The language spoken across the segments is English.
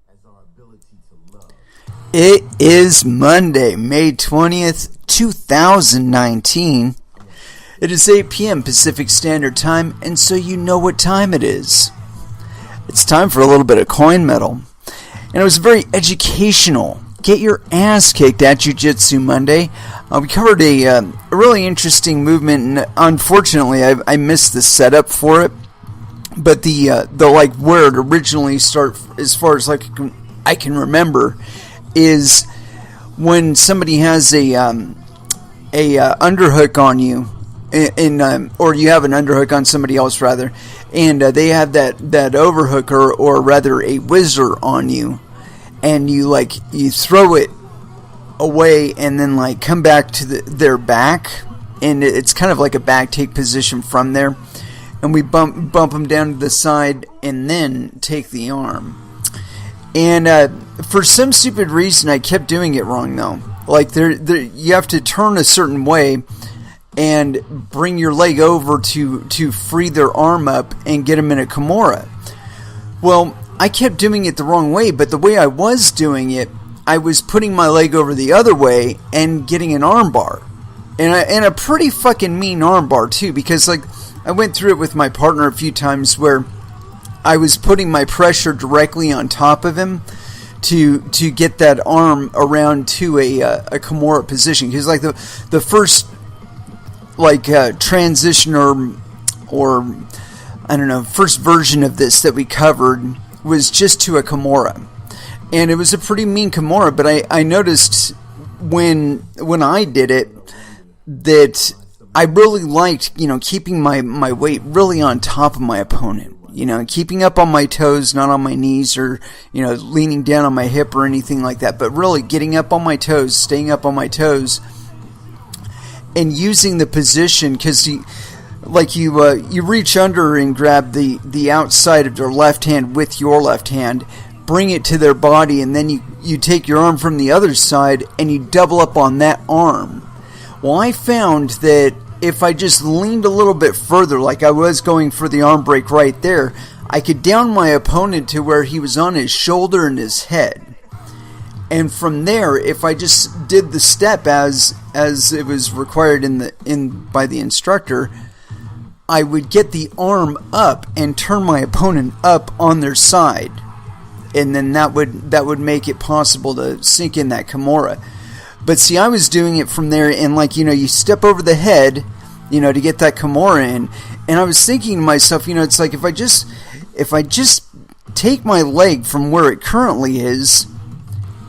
as our ability to love. It is Monday, May 20th, 2019. It is 8 p.m. Pacific Standard Time, and so you know what time it is. It's time for a little bit of coin metal. And it was very educational. Get your ass kicked at Jiu-Jitsu Monday. We covered a really interesting movement, and unfortunately I missed the setup for it. But the like where it originally started, as far as like I can remember, is when somebody has a underhook on you, or you have an underhook on somebody else rather, and they have that overhook or rather a whizzer on you, and you throw it away and then like come back to their back, and it's kind of like a back take position from there, and we bump them down to the side and then take the arm. And for some stupid reason, I kept doing it wrong though. Like you have to turn a certain way and bring your leg over to free their arm up and get them in a Kimura. Well, I kept doing it the wrong way, but the way I was doing it, I was putting my leg over the other way and getting an arm bar. And a pretty fucking mean arm bar too, because like I went through it with my partner a few times where I was putting my pressure directly on top of him to get that arm around to a Kimura position. Because like the first transition or I don't know, first version of this that we covered was just to a Kimura, and it was a pretty mean Kimura. But I noticed when I did it that I really liked keeping my weight really on top of my opponent. Keeping up on my toes, not on my knees or, leaning down on my hip or anything like that, but really getting up on my toes, staying up on my toes, and using the position, because you reach under and grab the outside of their left hand with your left hand, bring it to their body, and then you take your arm from the other side and you double up on that arm. Well, I found that if I just leaned a little bit further, like I was going for the arm break right there, I could down my opponent to where he was on his shoulder and his head. And from there, if I just did the step as it was required by the instructor, I would get the arm up and turn my opponent up on their side. And then that would make it possible to sink in that Kimura. But see, I was doing it from there, and you step over the head, to get that Kimura in. And I was thinking to myself, it's like if I just take my leg from where it currently is,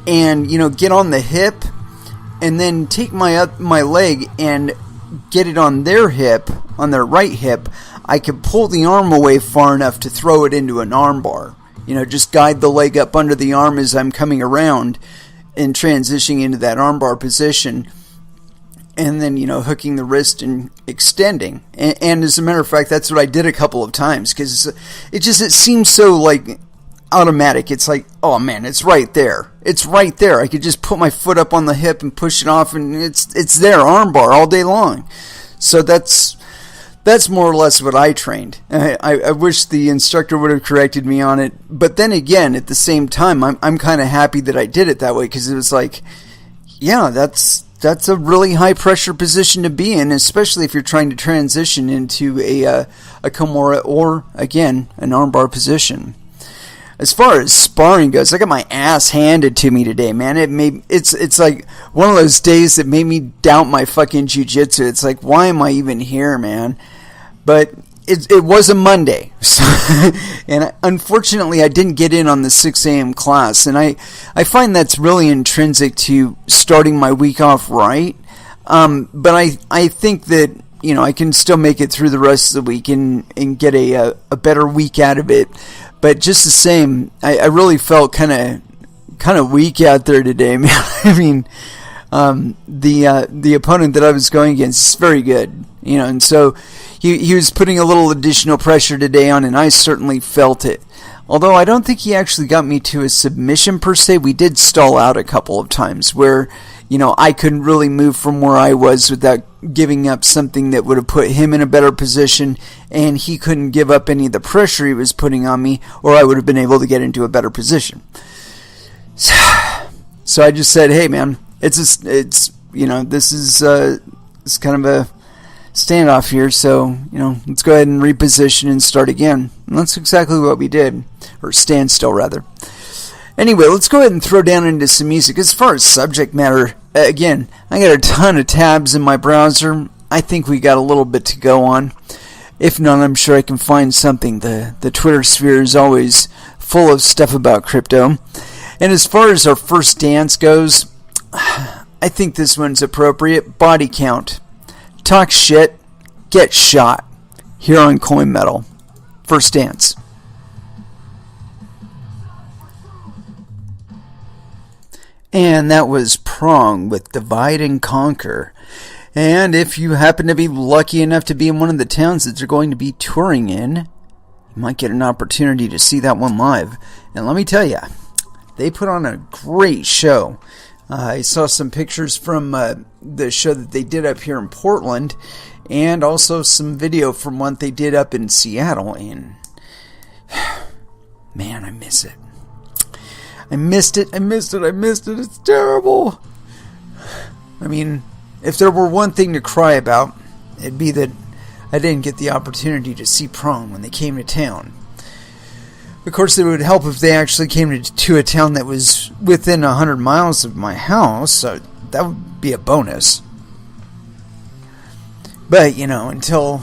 and get on the hip, and then take my leg and get it on their hip, on their right hip, I could pull the arm away far enough to throw it into an arm bar. Just guide the leg up under the arm as I'm coming around and transitioning into that armbar position, and then hooking the wrist and extending. And as a matter of fact, that's what I did a couple of times, because it seems so like automatic. It's like, oh man, it's right there. It's right there. I could just put my foot up on the hip and push it off, and it's there, armbar all day long. So that's more or less what I trained. I wish the instructor would have corrected me on it, but then again, at the same time, I'm kind of happy that I did it that way, because it was like, yeah, that's a really high pressure position to be in, especially if you're trying to transition into a Kimura or, again, an armbar position. As far as sparring goes, I got my ass handed to me today, man. It's like one of those days that made me doubt my fucking jiu-jitsu. It's like, why am I even here, man? But it was a Monday, so, and unfortunately I didn't get in on the 6 a.m. class, and I find that's really intrinsic to starting my week off right. But I think that I can still make it through the rest of the week and get a better week out of it. But just the same, I really felt kind of weak out there today, man. I mean, the opponent that I was going against is very good, and so he was putting a little additional pressure today on, and I certainly felt it. Although I don't think he actually got me to a submission per se. We did stall out a couple of times where, I couldn't really move from where I was without giving up something that would have put him in a better position, and he couldn't give up any of the pressure he was putting on me, or I would have been able to get into a better position. So I just said, hey man, this is it's kind of a standoff here, so let's go ahead and reposition and start again. And that's exactly what we did, or standstill rather. Anyway, let's go ahead and throw down into some music. As far as subject matter, again, I got a ton of tabs in my browser. I think we got a little bit to go on. If not, I'm sure I can find something. The Twitter sphere is always full of stuff about crypto. And as far as our first dance goes, I think this one's appropriate. Body count. Talk shit, get shot. Here on Coin Metal. First dance. And that was Prong with Divide and Conquer. And if you happen to be lucky enough to be in one of the towns that they're going to be touring in, you might get an opportunity to see that one live. And let me tell you, they put on a great show. I saw some pictures from the show that they did up here in Portland, and also some video from one they did up in Seattle. And man, I miss it. I missed it. It's terrible. I mean, if there were one thing to cry about, it'd be that I didn't get the opportunity to see Prong when they came to town. Of course, it would help if they actually came to a town that was within 100 miles of my house, so that would be a bonus. But, until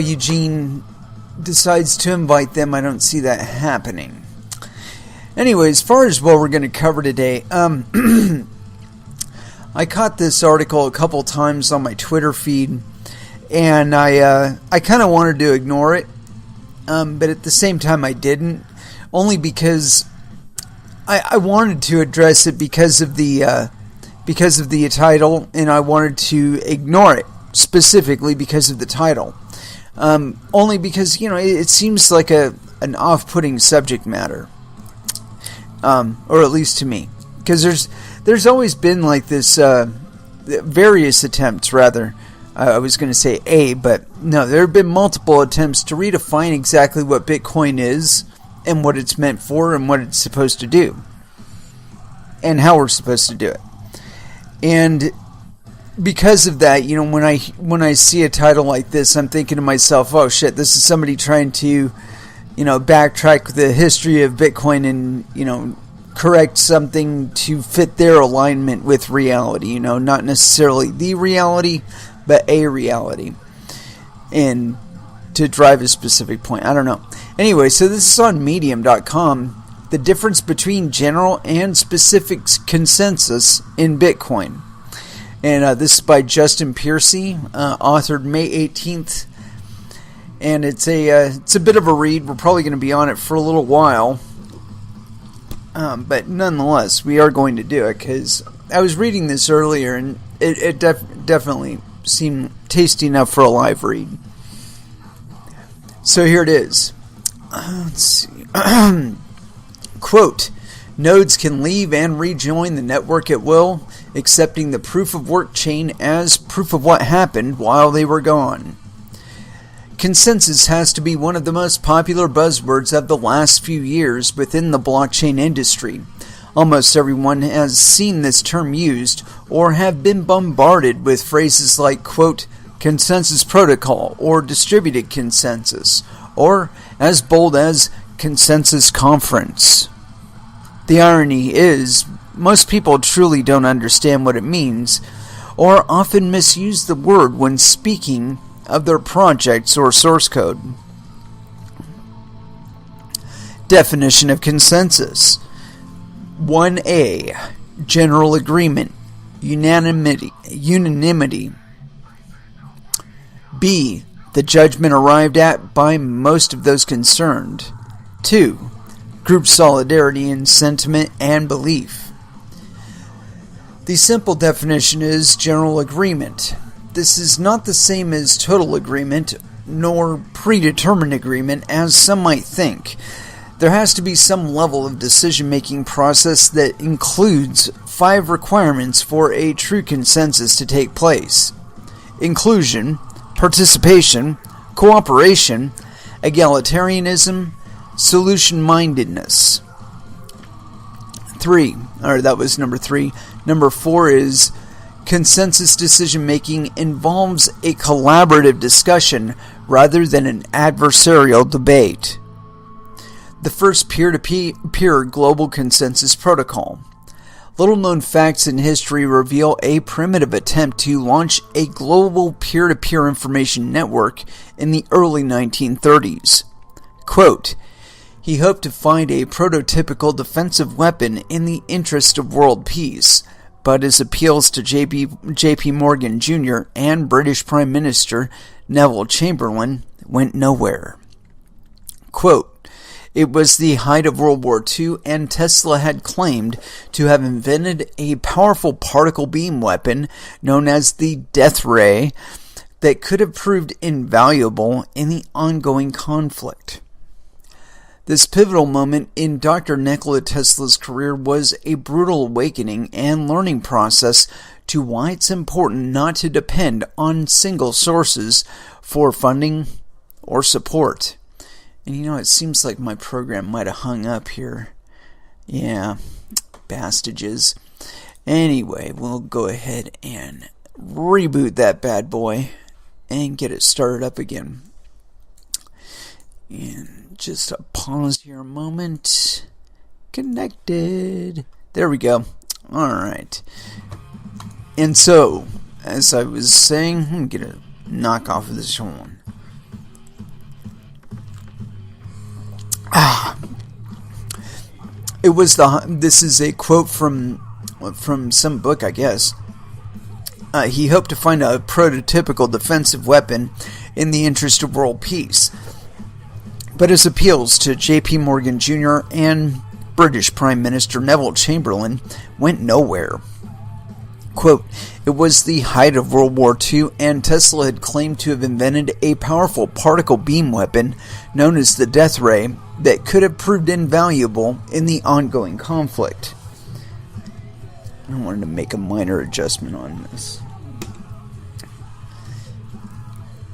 Eugene decides to invite them, I don't see that happening. Anyway, as far as what we're going to cover today, I caught this article a couple times on my Twitter feed, and I kind of wanted to ignore it, but at the same time I didn't, only because I wanted to address it because of the title, and I wanted to ignore it specifically because of the title, only because it seems like an off-putting subject matter, or at least to me, because there's always been like this various attempts, rather. I was going to say but no, there have been multiple attempts to redefine exactly what Bitcoin is and what it's meant for and what it's supposed to do and how we're supposed to do it. And because of that, when I see a title like this, I'm thinking to myself, oh shit, this is somebody trying to backtrack the history of Bitcoin and correct something to fit their alignment with reality, not necessarily the reality, but a reality, and to drive a specific point. I don't know. Anyway, so this is on medium.com, the difference between general and specific consensus in Bitcoin. And this is by Justin Piercy, authored May 18th. And it's a bit of a read. We're probably going to be on it for a little while. But nonetheless, we are going to do it, because I was reading this earlier, and it definitely seemed tasty enough for a live read. So here it is. Let's see. Quote, nodes can leave and rejoin the network at will, accepting the proof of work chain as proof of what happened while they were gone. Consensus has to be one of the most popular buzzwords of the last few years within the blockchain industry. Almost everyone has seen this term used or have been bombarded with phrases like, quote, consensus protocol or distributed consensus, or as bold as consensus conference. The irony is, most people truly don't understand what it means, or often misuse the word when speaking of their projects or source code. Definition of consensus. 1A. General agreement. Unanimity. B. The judgment arrived at by most of those concerned. 2. Group solidarity in sentiment and belief. The simple definition is general agreement. This is not the same as total agreement, nor predetermined agreement, as some might think. There has to be some level of decision-making process that includes 5 requirements for a true consensus to take place: inclusion, participation, cooperation, egalitarianism, solution-mindedness. 3, or that was number 3. Number 4 is consensus decision-making involves a collaborative discussion rather than an adversarial debate. The first peer-to-peer global consensus protocol. Little-known facts in history reveal a primitive attempt to launch a global peer-to-peer information network in the early 1930s. Quote, he hoped to find a prototypical defensive weapon in the interest of world peace, but his appeals to J.P. Morgan Jr. and British Prime Minister Neville Chamberlain went nowhere. Quote, it was the height of World War II, and Tesla had claimed to have invented a powerful particle beam weapon known as the death ray that could have proved invaluable in the ongoing conflict. This pivotal moment in Dr. Nikola Tesla's career was a brutal awakening and learning process to why it's important not to depend on single sources for funding or support. And it seems like my program might have hung up here. Yeah, bastages. Anyway, we'll go ahead and reboot that bad boy and get it started up again. And just pause here a moment. Connected. There we go. Alright. And so, as I was saying, I'm going to get a knockoff of this one. This is a quote from some book, I guess. He hoped to find a prototypical defensive weapon in the interest of world peace, but his appeals to J.P. Morgan Jr. and British Prime Minister Neville Chamberlain went nowhere. Quote, it was the height of World War II, and Tesla had claimed to have invented a powerful particle beam weapon known as the death ray that could have proved invaluable in the ongoing conflict. I wanted to make a minor adjustment on this.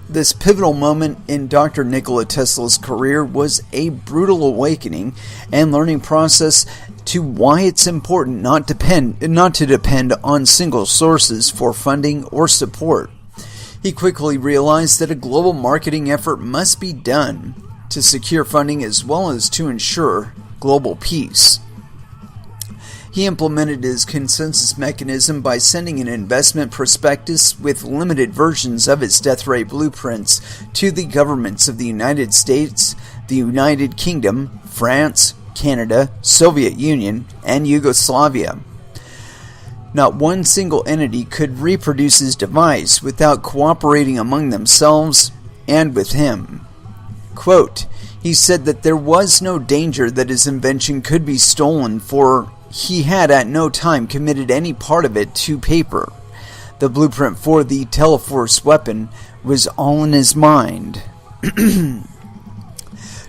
This pivotal moment in Dr. Nikola Tesla's career was a brutal awakening and learning process to why it's important not to depend on single sources for funding or support. He quickly realized that a global marketing effort must be done to secure funding as well as to ensure global peace. He implemented his consensus mechanism by sending an investment prospectus with limited versions of its death ray blueprints to the governments of the United States, the United Kingdom, France, Canada, Soviet Union, and Yugoslavia. Not one single entity could reproduce his device without cooperating among themselves and with him. Quote, he said that there was no danger that his invention could be stolen, for he had at no time committed any part of it to paper. The blueprint for the Teleforce weapon was all in his mind.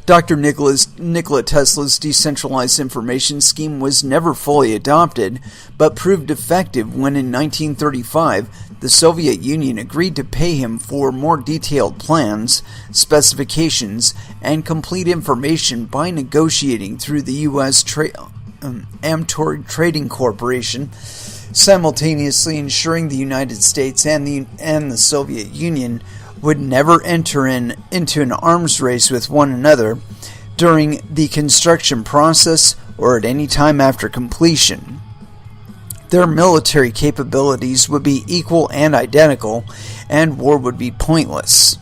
Dr. Nikola Tesla's decentralized information scheme was never fully adopted, but proved effective when in 1935 the Soviet Union agreed to pay him for more detailed plans, specifications, and complete information by negotiating through the U.S. Amtor Trading Corporation, simultaneously ensuring the United States and the Soviet Union would never enter into an arms race with one another during the construction process or at any time after completion. Their military capabilities would be equal and identical, and war would be pointless.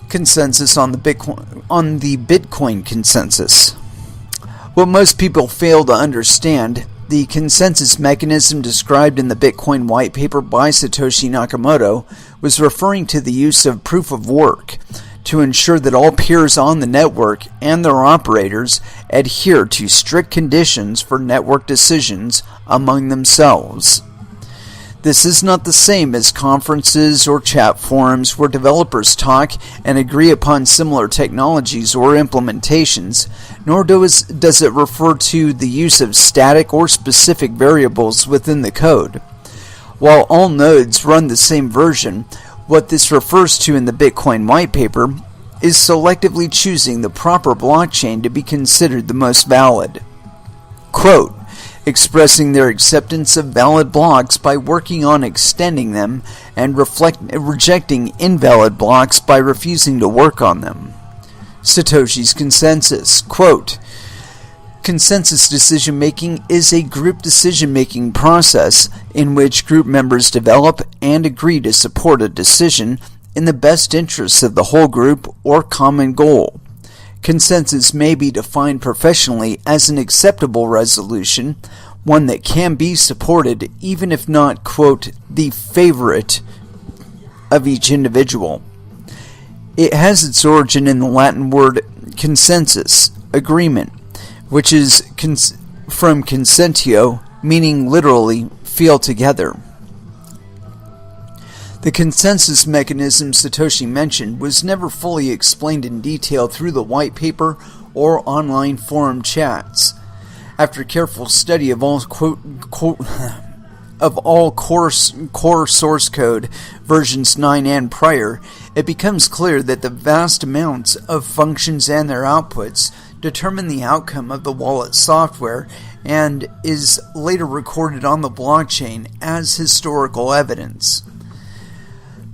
Consensus on the Bitcoin consensus. What most people fail to understand, the consensus mechanism described in the Bitcoin white paper by Satoshi Nakamoto was referring to the use of proof of work to ensure that all peers on the network and their operators adhere to strict conditions for network decisions among themselves. This is not the same as conferences or chat forums where developers talk and agree upon similar technologies or implementations, nor does it refer to the use of static or specific variables within the code. While all nodes run the same version, what this refers to in the Bitcoin white paper is selectively choosing the proper blockchain to be considered the most valid. Quote, expressing their acceptance of valid blocks by working on extending them, and rejecting invalid blocks by refusing to work on them. Satoshi's consensus. Quote, consensus decision-making is a group decision-making process in which group members develop and agree to support a decision in the best interests of the whole group or common goal. Consensus may be defined professionally as an acceptable resolution, one that can be supported even if not, quote, the favorite of each individual. It has its origin in the Latin word consensus, agreement, which is from consentio, meaning literally feel together. The consensus mechanism Satoshi mentioned was never fully explained in detail through the white paper or online forum chats. After careful study of all core source code, versions 9 and prior, it becomes clear that the vast amounts of functions and their outputs determine the outcome of the wallet software and is later recorded on the blockchain as historical evidence.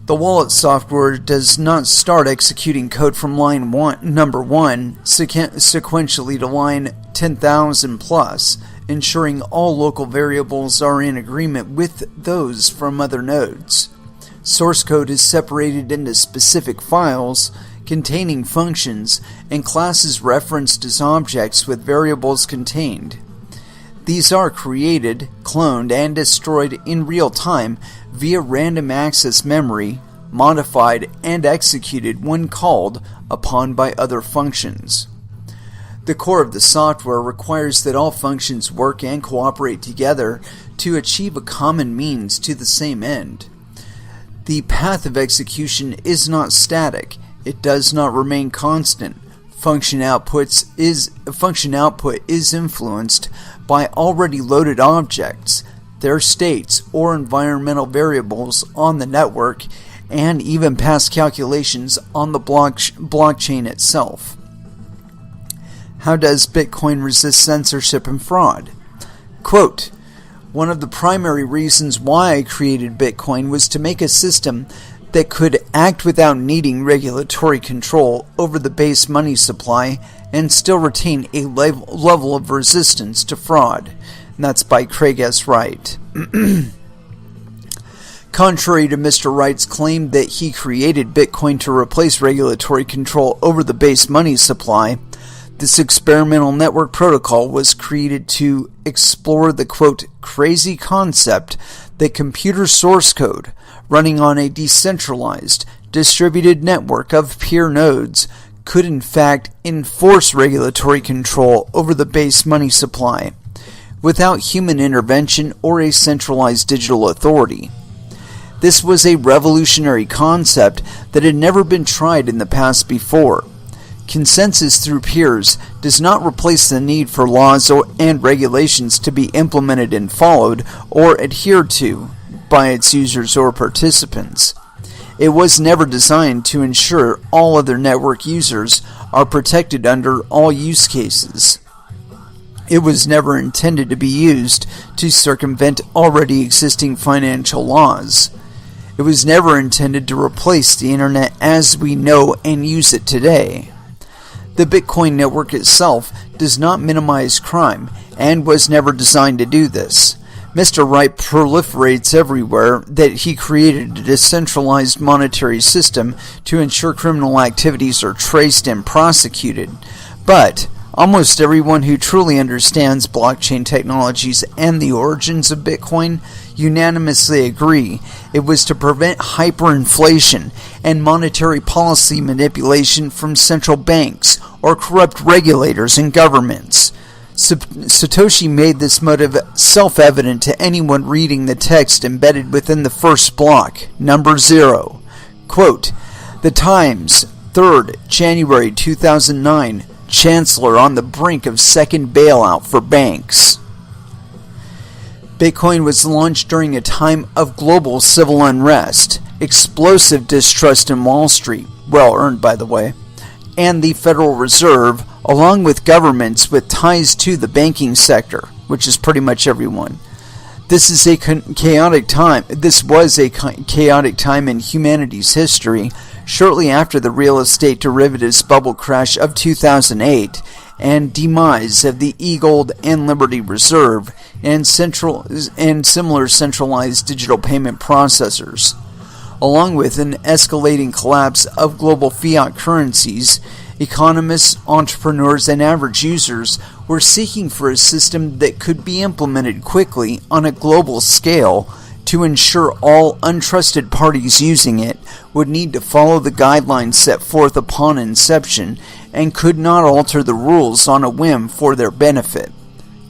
The wallet software does not start executing code from number 1 sequentially to line 10,000 plus, ensuring all local variables are in agreement with those from other nodes. Source code is separated into specific files containing functions and classes referenced as objects with variables contained. These are created, cloned, and destroyed in real time via random access memory, modified and executed when called upon by other functions. The core of the software requires that all functions work and cooperate together to achieve a common means to the same end. The path of execution is not static. It does not remain constant. Function output is influenced by already loaded objects, their states or environmental variables on the network, and even past calculations on the blockchain itself. How does Bitcoin resist censorship and fraud? Quote, one of the primary reasons why I created Bitcoin was to make a system that could act without needing regulatory control over the base money supply and still retain a level of resistance to fraud. And that's by Craig S. Wright. Contrary to Mr. Wright's claim that he created Bitcoin to replace regulatory control over the base money supply, this experimental network protocol was created to explore the, quote, crazy concept that computer source code running on a decentralized, distributed network of peer nodes could in fact enforce regulatory control over the base money supply without human intervention or a centralized digital authority. This was a revolutionary concept that had never been tried in the past before. Consensus through peers does not replace the need for laws and regulations to be implemented and followed or adhered to by its users or participants. It was never designed to ensure all other network users are protected under all use cases. It was never intended to be used to circumvent already existing financial laws. It was never intended to replace the internet as we know and use it today. The Bitcoin network itself does not minimize crime and was never designed to do this. Mr. Wright proliferates everywhere that he created a decentralized monetary system to ensure criminal activities are traced and prosecuted. But almost everyone who truly understands blockchain technologies and the origins of Bitcoin unanimously agree it was to prevent hyperinflation and monetary policy manipulation from central banks or corrupt regulators and governments. Satoshi made this motive self-evident to anyone reading the text embedded within the first block, number 0. Quote, The Times, 3rd January 2009, Chancellor on the brink of second bailout for banks. Bitcoin was launched during a time of global civil unrest, explosive distrust in Wall Street, well earned by the way, and the Federal Reserve, along with governments with ties to the banking sector, which is pretty much everyone. This was a chaotic time in humanity's history, shortly after the real estate derivatives bubble crash of 2008 and demise of the E-Gold and Liberty Reserve and similar centralized digital payment processors. Along with an escalating collapse of global fiat currencies, economists, entrepreneurs, and average users were seeking for a system that could be implemented quickly on a global scale to ensure all untrusted parties using it would need to follow the guidelines set forth upon inception and could not alter the rules on a whim for their benefit.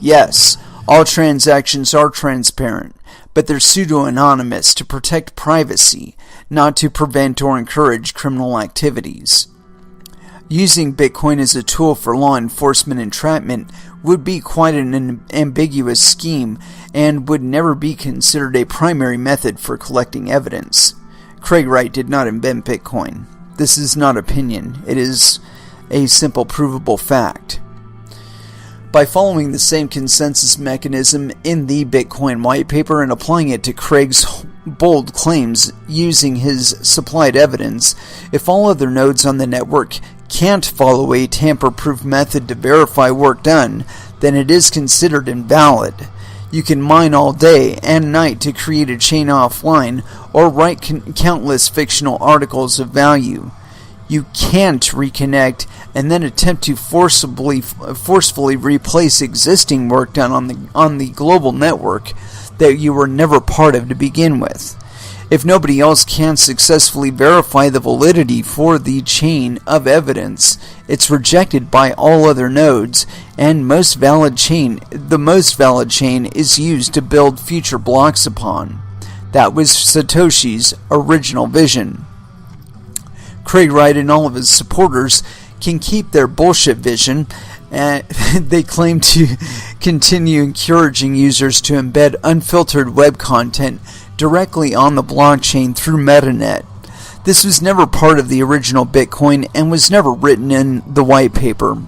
Yes, all transactions are transparent, but they're pseudo-anonymous to protect privacy, not to prevent or encourage criminal activities. Using Bitcoin as a tool for law enforcement entrapment would be quite an ambiguous scheme and would never be considered a primary method for collecting evidence. Craig Wright did not invent Bitcoin. This is not opinion. It is a simple provable fact. By following the same consensus mechanism in the Bitcoin white paper and applying it to Craig's bold claims using his supplied evidence, if all other nodes on the network can't follow a tamper-proof method to verify work done, then it is considered invalid. You can mine all day and night to create a chain offline or write countless fictional articles of value. You can't reconnect and then attempt to forcefully replace existing work done on the global network that you were never part of to begin with. If nobody else can successfully verify the validity for the chain of evidence, it's rejected by all other nodes, and the most valid chain is used to build future blocks upon. That was Satoshi's original vision. Craig Wright and all of his supporters can keep their bullshit vision, and they claim to continue encouraging users to embed unfiltered web content directly on the blockchain through MetaNet. This was never part of the original Bitcoin and was never written in the white paper.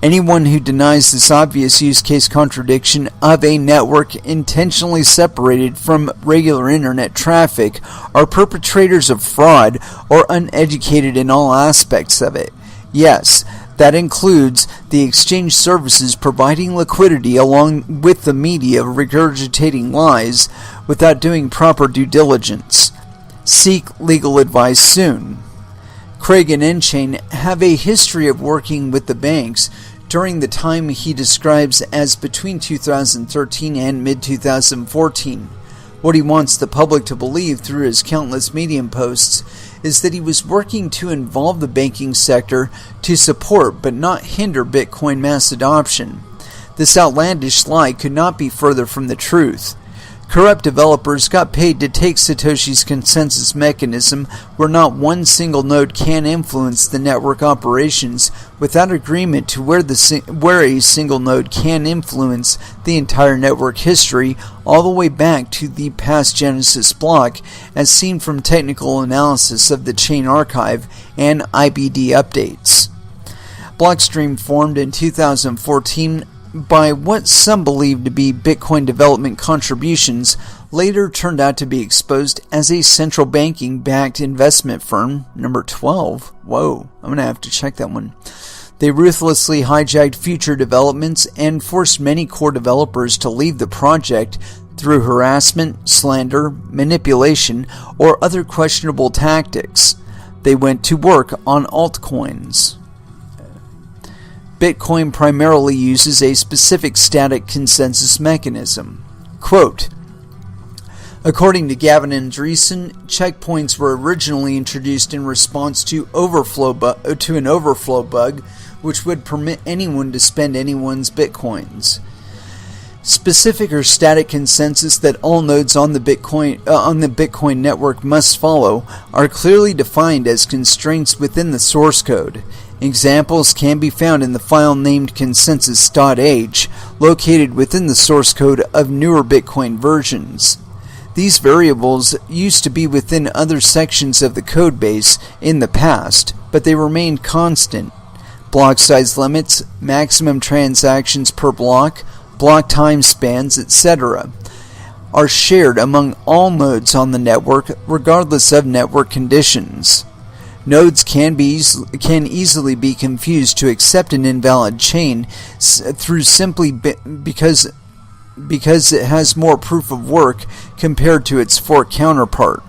Anyone who denies this obvious use case contradiction of a network intentionally separated from regular internet traffic are perpetrators of fraud or uneducated in all aspects of it. Yes, that includes the exchange services providing liquidity along with the media regurgitating lies without doing proper due diligence. Seek legal advice soon. Craig and Enchain have a history of working with the banks during the time he describes as between 2013 and mid-2014. What he wants the public to believe through his countless Medium posts is that he was working to involve the banking sector to support but not hinder Bitcoin mass adoption. This outlandish lie could not be further from the truth. Corrupt developers got paid to take Satoshi's consensus mechanism where not one single node can influence the network operations without agreement to where a single node can influence the entire network history all the way back to the past Genesis block as seen from technical analysis of the chain archive and IBD updates. Blockstream formed in 2014 by what some believe to be Bitcoin development contributions later turned out to be exposed as a central banking-backed investment firm, number 12. Whoa, I'm going to have to check that one. They ruthlessly hijacked future developments and forced many core developers to leave the project through harassment, slander, manipulation, or other questionable tactics. They went to work on altcoins. Bitcoin primarily uses a specific static consensus mechanism. Quote, according to Gavin Andreessen, checkpoints were originally introduced in response to an overflow bug which would permit anyone to spend anyone's bitcoins. Specific or static consensus that all nodes on the Bitcoin network must follow are clearly defined as constraints within the source code. Examples can be found in the file named consensus.h, located within the source code of newer Bitcoin versions. These variables used to be within other sections of the codebase in the past, but they remained constant. Block size limits, maximum transactions per block, block time spans, etc., are shared among all nodes on the network regardless of network conditions. Nodes can easily be confused to accept an invalid chain through simply because it has more proof of work compared to its fork counterpart.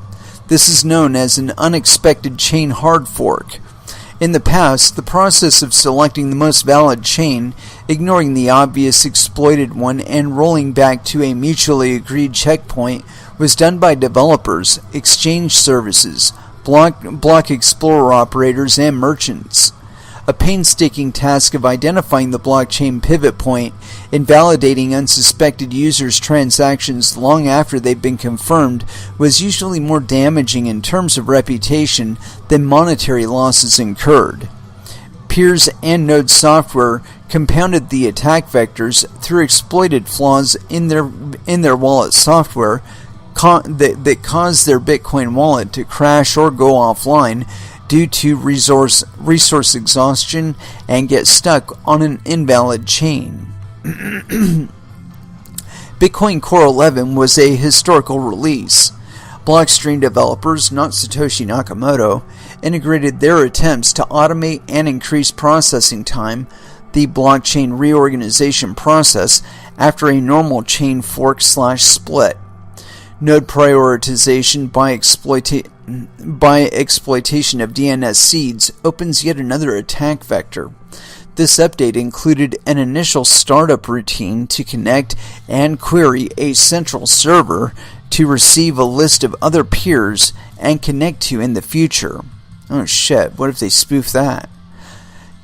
This is known as an unexpected chain hard fork. In the past, the process of selecting the most valid chain, ignoring the obvious exploited one, and rolling back to a mutually agreed checkpoint was done by developers, exchange services, block explorer operators, and merchants. A painstaking task of identifying the blockchain pivot point, invalidating unsuspected users' transactions long after they've been confirmed, was usually more damaging in terms of reputation than monetary losses incurred. Peers and node software compounded the attack vectors through exploited flaws in their wallet software that caused their Bitcoin wallet to crash or go offline due to resource exhaustion and get stuck on an invalid chain. Bitcoin Core 11 was a historical release. Blockstream developers, not Satoshi Nakamoto, integrated their attempts to automate and increase processing time, the blockchain reorganization process, after a normal chain fork/split. Node prioritization by exploitation of DNS seeds opens yet another attack vector. This update included an initial startup routine to connect and query a central server to receive a list of other peers and connect to in the future. Oh shit, what if they spoof that?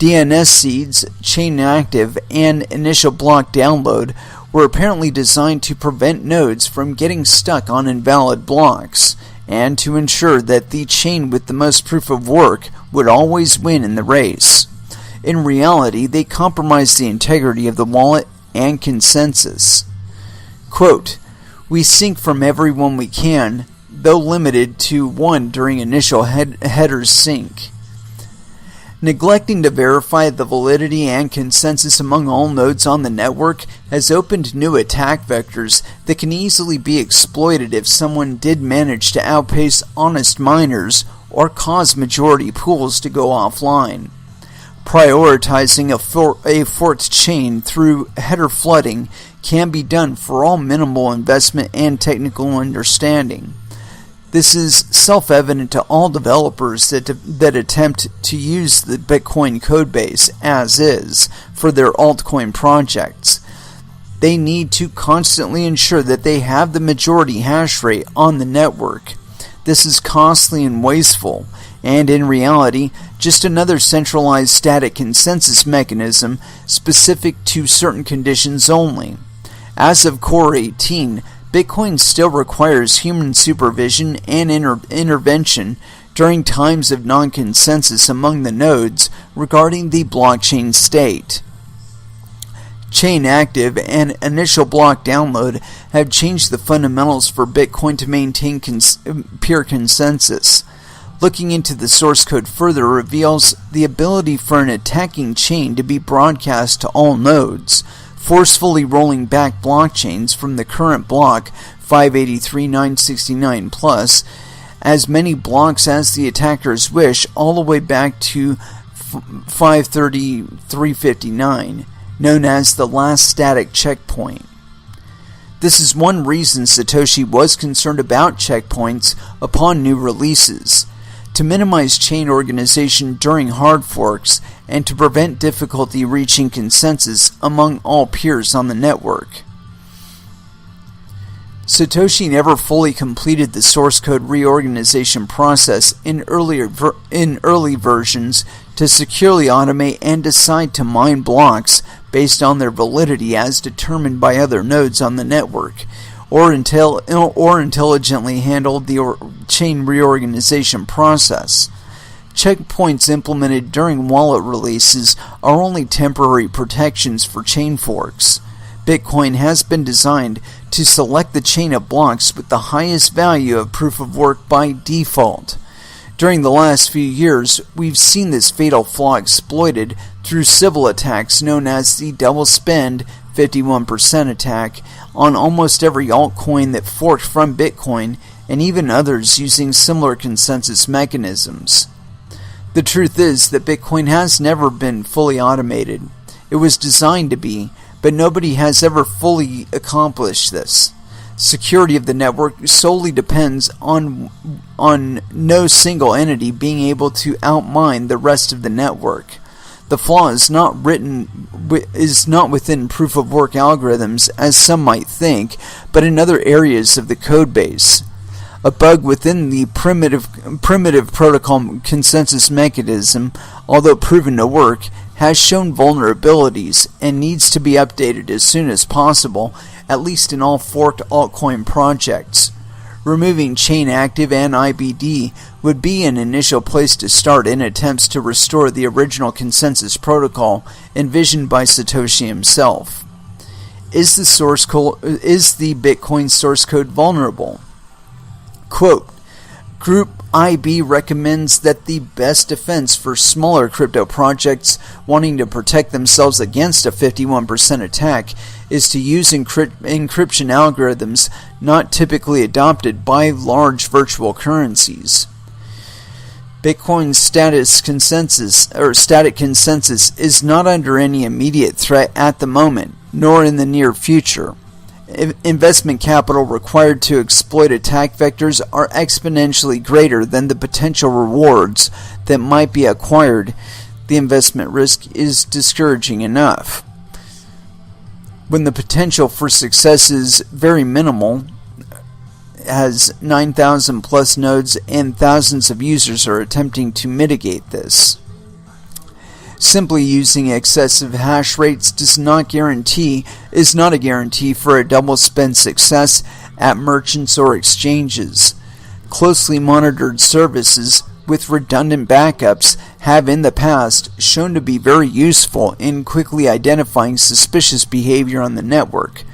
DNS seeds, chain active, and initial block download were apparently designed to prevent nodes from getting stuck on invalid blocks, and to ensure that the chain with the most proof of work would always win in the race. In reality, they compromised the integrity of the wallet and consensus. Quote, "We sync from everyone we can, though limited to one during initial headers sync." Neglecting to verify the validity and consensus among all nodes on the network has opened new attack vectors that can easily be exploited if someone did manage to outpace honest miners or cause majority pools to go offline. Prioritizing a forked chain through header flooding can be done for all minimal investment and technical understanding. This is self-evident to all developers that attempt to use the Bitcoin codebase as is for their altcoin projects. They need to constantly ensure that they have the majority hash rate on the network. This is costly and wasteful, and in reality, just another centralized static consensus mechanism specific to certain conditions only. As of Core 18, Bitcoin still requires human supervision and intervention during times of non-consensus among the nodes regarding the blockchain state. Chain active and initial block download have changed the fundamentals for Bitcoin to maintain pure consensus. Looking into the source code further reveals the ability for an attacking chain to be broadcast to all nodes, forcefully rolling back blockchains from the current block 583.969 plus as many blocks as the attackers wish, all the way back to 533.59, known as the last static checkpoint. This is one reason Satoshi was concerned about checkpoints upon new releases, to minimize chain organization during hard forks and to prevent difficulty reaching consensus among all peers on the network. Satoshi never fully completed the source code reorganization process in early versions to securely automate and decide to mine blocks based on their validity as determined by other nodes on the network, or intelligently handled the chain reorganization process. Checkpoints implemented during wallet releases are only temporary protections for chain forks. Bitcoin has been designed to select the chain of blocks with the highest value of proof of work by default. During the last few years, we've seen this fatal flaw exploited through civil attacks known as the double spend 51% attack on almost every altcoin that forked from Bitcoin, and even others using similar consensus mechanisms. The truth is that Bitcoin has never been fully automated. It was designed to be, but nobody has ever fully accomplished this. Security of the network solely depends on no single entity being able to outmine the rest of the network. The flaw is not within proof of work algorithms, as some might think, but in other areas of the code base. A bug within the primitive protocol consensus mechanism, although proven to work, has shown vulnerabilities and needs to be updated as soon as possible, at least in all forked altcoin projects. Removing chain active and IBD would be an initial place to start in attempts to restore the original consensus protocol envisioned by Satoshi himself. Is the Bitcoin source code vulnerable? Quote, Group IB recommends that the best defense for smaller crypto projects wanting to protect themselves against a 51% attack is to use encryption algorithms not typically adopted by large virtual currencies. Bitcoin's static consensus is not under any immediate threat at the moment, nor in the near future. Investment capital required to exploit attack vectors are exponentially greater than the potential rewards that might be acquired. The investment risk is discouraging enough. When the potential for success is very minimal, as 9,000 plus nodes and thousands of users are attempting to mitigate this. Simply using excessive hash rates is not a guarantee for a double spend success at merchants or exchanges. Closely monitored services with redundant backups have in the past shown to be very useful in quickly identifying suspicious behavior on the network.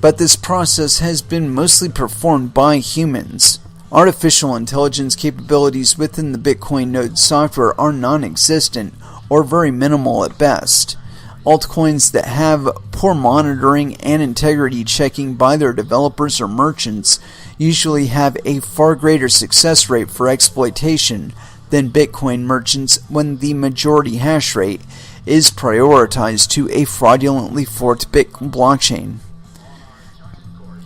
But this process has been mostly performed by humans. Artificial intelligence capabilities within the Bitcoin node software are non-existent or very minimal at best. Altcoins that have poor monitoring and integrity checking by their developers or merchants usually have a far greater success rate for exploitation than Bitcoin merchants when the majority hash rate is prioritized to a fraudulently forked blockchain.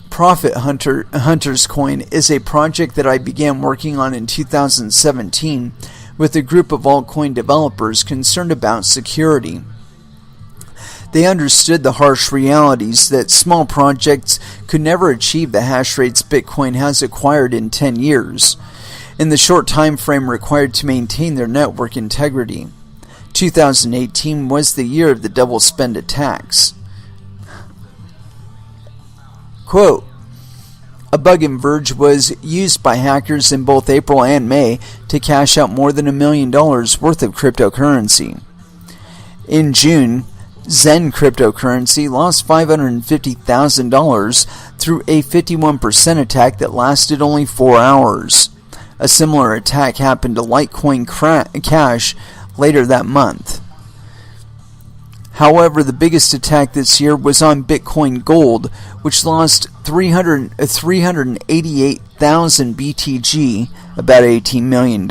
Profit Hunter's Coin is a project that I began working on in 2017 with a group of altcoin developers concerned about security. They understood the harsh realities that small projects could never achieve the hash rates Bitcoin has acquired in 10 years, in the short time frame required to maintain their network integrity. 2018 was the year of the double spend attacks. Quote, a bug in Verge was used by hackers in both April and May to cash out more than $1 million worth of cryptocurrency. In June, Zen cryptocurrency lost $550,000 through a 51% attack that lasted only 4 hours. A similar attack happened to Litecoin Cash later that month. However, the biggest attack this year was on Bitcoin Gold, which lost 388,000 BTG, about $18 million,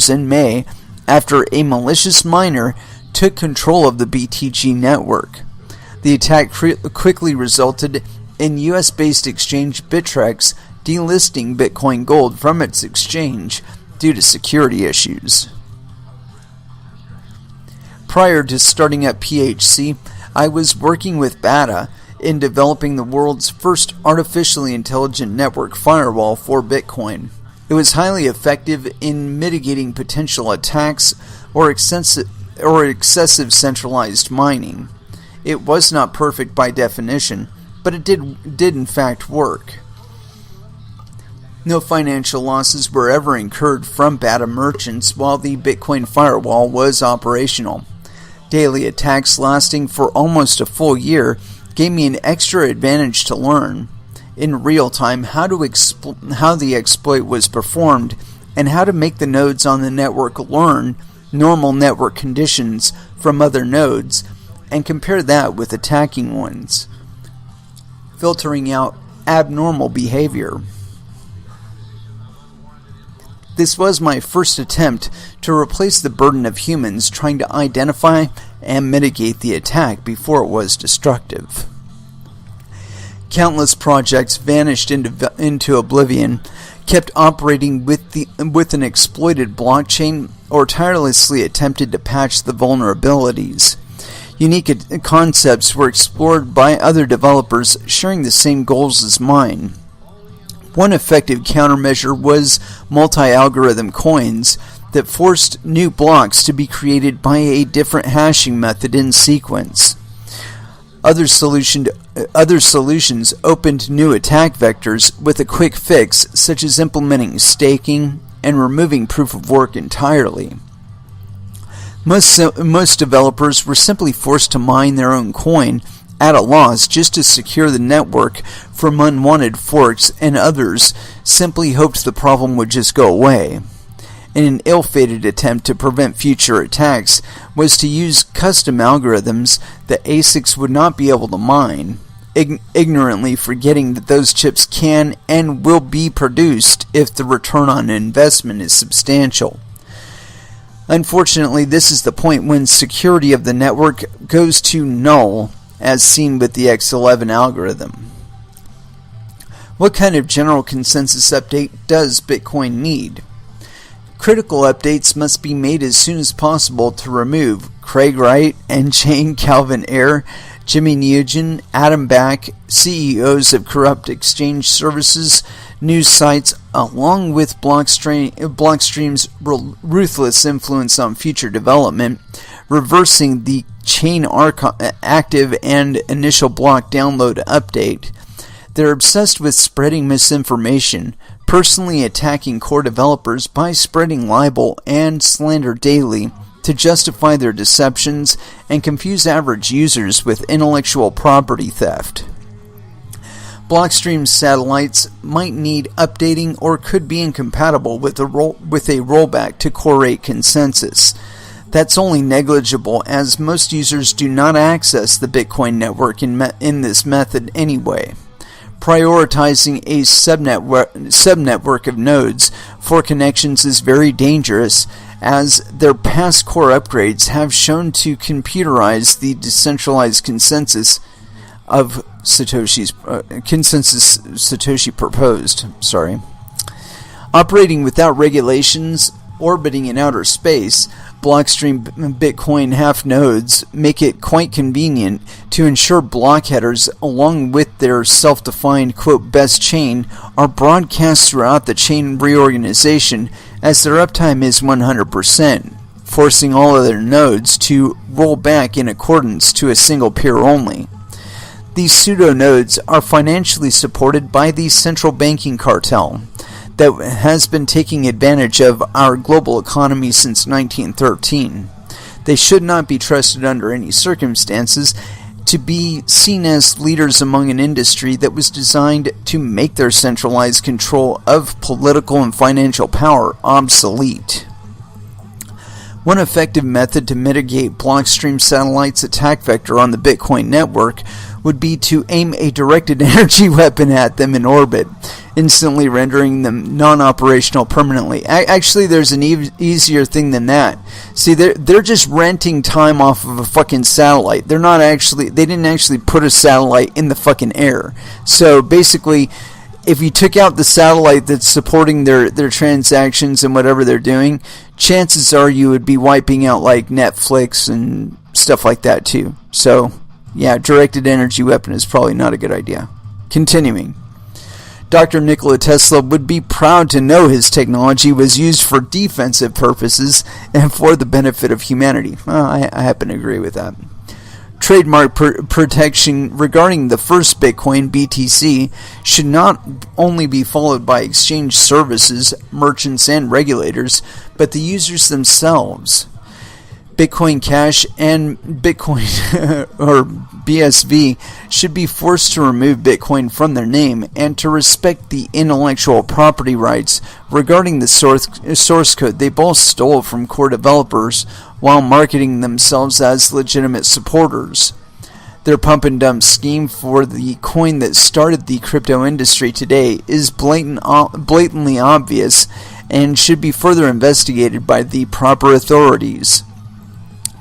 in May after a malicious miner took control of the BTG network. The attack quickly resulted in US-based exchange Bittrex delisting Bitcoin Gold from its exchange due to security issues. Prior to starting up PHC, I was working with BATA in developing the world's first artificially intelligent network firewall for Bitcoin. It was highly effective in mitigating potential attacks or excessive centralized mining. It was not perfect by definition, but it did in fact work. No financial losses were ever incurred from BATA merchants while the Bitcoin firewall was operational. Daily attacks lasting for almost a full year gave me an extra advantage to learn in real time how the exploit was performed and how to make the nodes on the network learn normal network conditions from other nodes and compare that with attacking ones, filtering out abnormal behavior. This was my first attempt to replace the burden of humans trying to identify and mitigate the attack before it was destructive. Countless projects vanished into oblivion, kept operating with an exploited blockchain, or tirelessly attempted to patch the vulnerabilities. Unique concepts were explored by other developers sharing the same goals as mine. One effective countermeasure was multi-algorithm coins that forced new blocks to be created by a different hashing method in sequence. Other solutions opened new attack vectors with a quick fix, such as implementing staking and removing proof of work entirely. Most developers were simply forced to mine their own coin at a loss just to secure the network from unwanted forks, and others simply hoped the problem would just go away. In an ill-fated attempt to prevent future attacks was to use custom algorithms that ASICs would not be able to mine, ignorantly forgetting that those chips can and will be produced if the return on investment is substantial. Unfortunately, this is the point when security of the network goes to null, as seen with the X11 algorithm. What kind of general consensus update does Bitcoin need? Critical updates must be made as soon as possible to remove Craig Wright, N-Chain, Calvin Ayre, Jimmy Nguyen, Adam Back, CEOs of corrupt exchange services, news sites, along with Blockstream's ruthless influence on future development, reversing the chain active and initial block download update. They're obsessed with spreading misinformation, personally attacking core developers by spreading libel and slander daily to justify their deceptions and confuse average users with intellectual property theft. Blockstream's satellites might need updating or could be incompatible with a rollback to Core 8 consensus. That's only negligible, as most users do not access the Bitcoin network in this method anyway. Prioritizing a subnetwork of nodes for connections is very dangerous, as their past core upgrades have shown to computerize the decentralized consensus of Satoshi proposed. Operating without regulations, orbiting in outer space, Blockstream Bitcoin half nodes make it quite convenient to ensure block headers, along with their self-defined quote best chain, are broadcast throughout the chain reorganization, as their uptime is 100%, forcing all other nodes to roll back in accordance to a single peer only. These pseudo-nodes are financially supported by the central banking cartel that has been taking advantage of our global economy since 1913. They should not be trusted under any circumstances to be seen as leaders among an industry that was designed to make their centralized control of political and financial power obsolete. One effective method to mitigate Blockstream Satellite's attack vector on the Bitcoin network would be to aim a directed energy weapon at them in orbit, instantly rendering them non-operational permanently. Actually, there's an easier thing than that. See, they're just renting time off of a fucking satellite. They didn't actually put a satellite in the fucking air. So basically, if you took out the satellite that's supporting their transactions and whatever they're doing, chances are you would be wiping out like Netflix and stuff like that too. So yeah, directed energy weapon is probably not a good idea. Continuing. Dr. Nikola Tesla would be proud to know his technology was used for defensive purposes and for the benefit of humanity. Well, I happen to agree with that. Trademark protection regarding the first Bitcoin, BTC, should not only be followed by exchange services, merchants, and regulators, but the users themselves. Bitcoin Cash and Bitcoin or BSV should be forced to remove Bitcoin from their name and to respect the intellectual property rights regarding the source code they both stole from core developers while marketing themselves as legitimate supporters. Their pump and dump scheme for the coin that started the crypto industry today is blatantly obvious and should be further investigated by the proper authorities.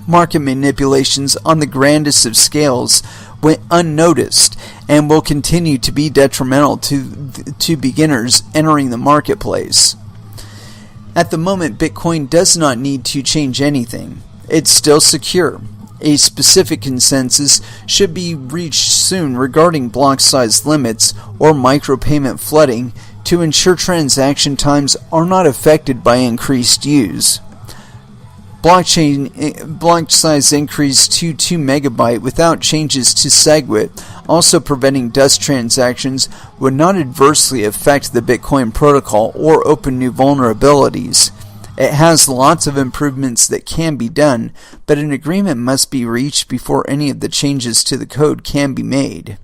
Market manipulations on the grandest of scales went unnoticed and will continue to be detrimental to beginners entering the marketplace. At the moment, Bitcoin does not need to change anything. It's still secure. A specific consensus should be reached soon regarding block size limits or micropayment flooding to ensure transaction times are not affected by increased use. Block size increased to 2 MB without changes to SegWit, also preventing dust transactions, would not adversely affect the Bitcoin protocol or open new vulnerabilities. It has lots of improvements that can be done, but an agreement must be reached before any of the changes to the code can be made.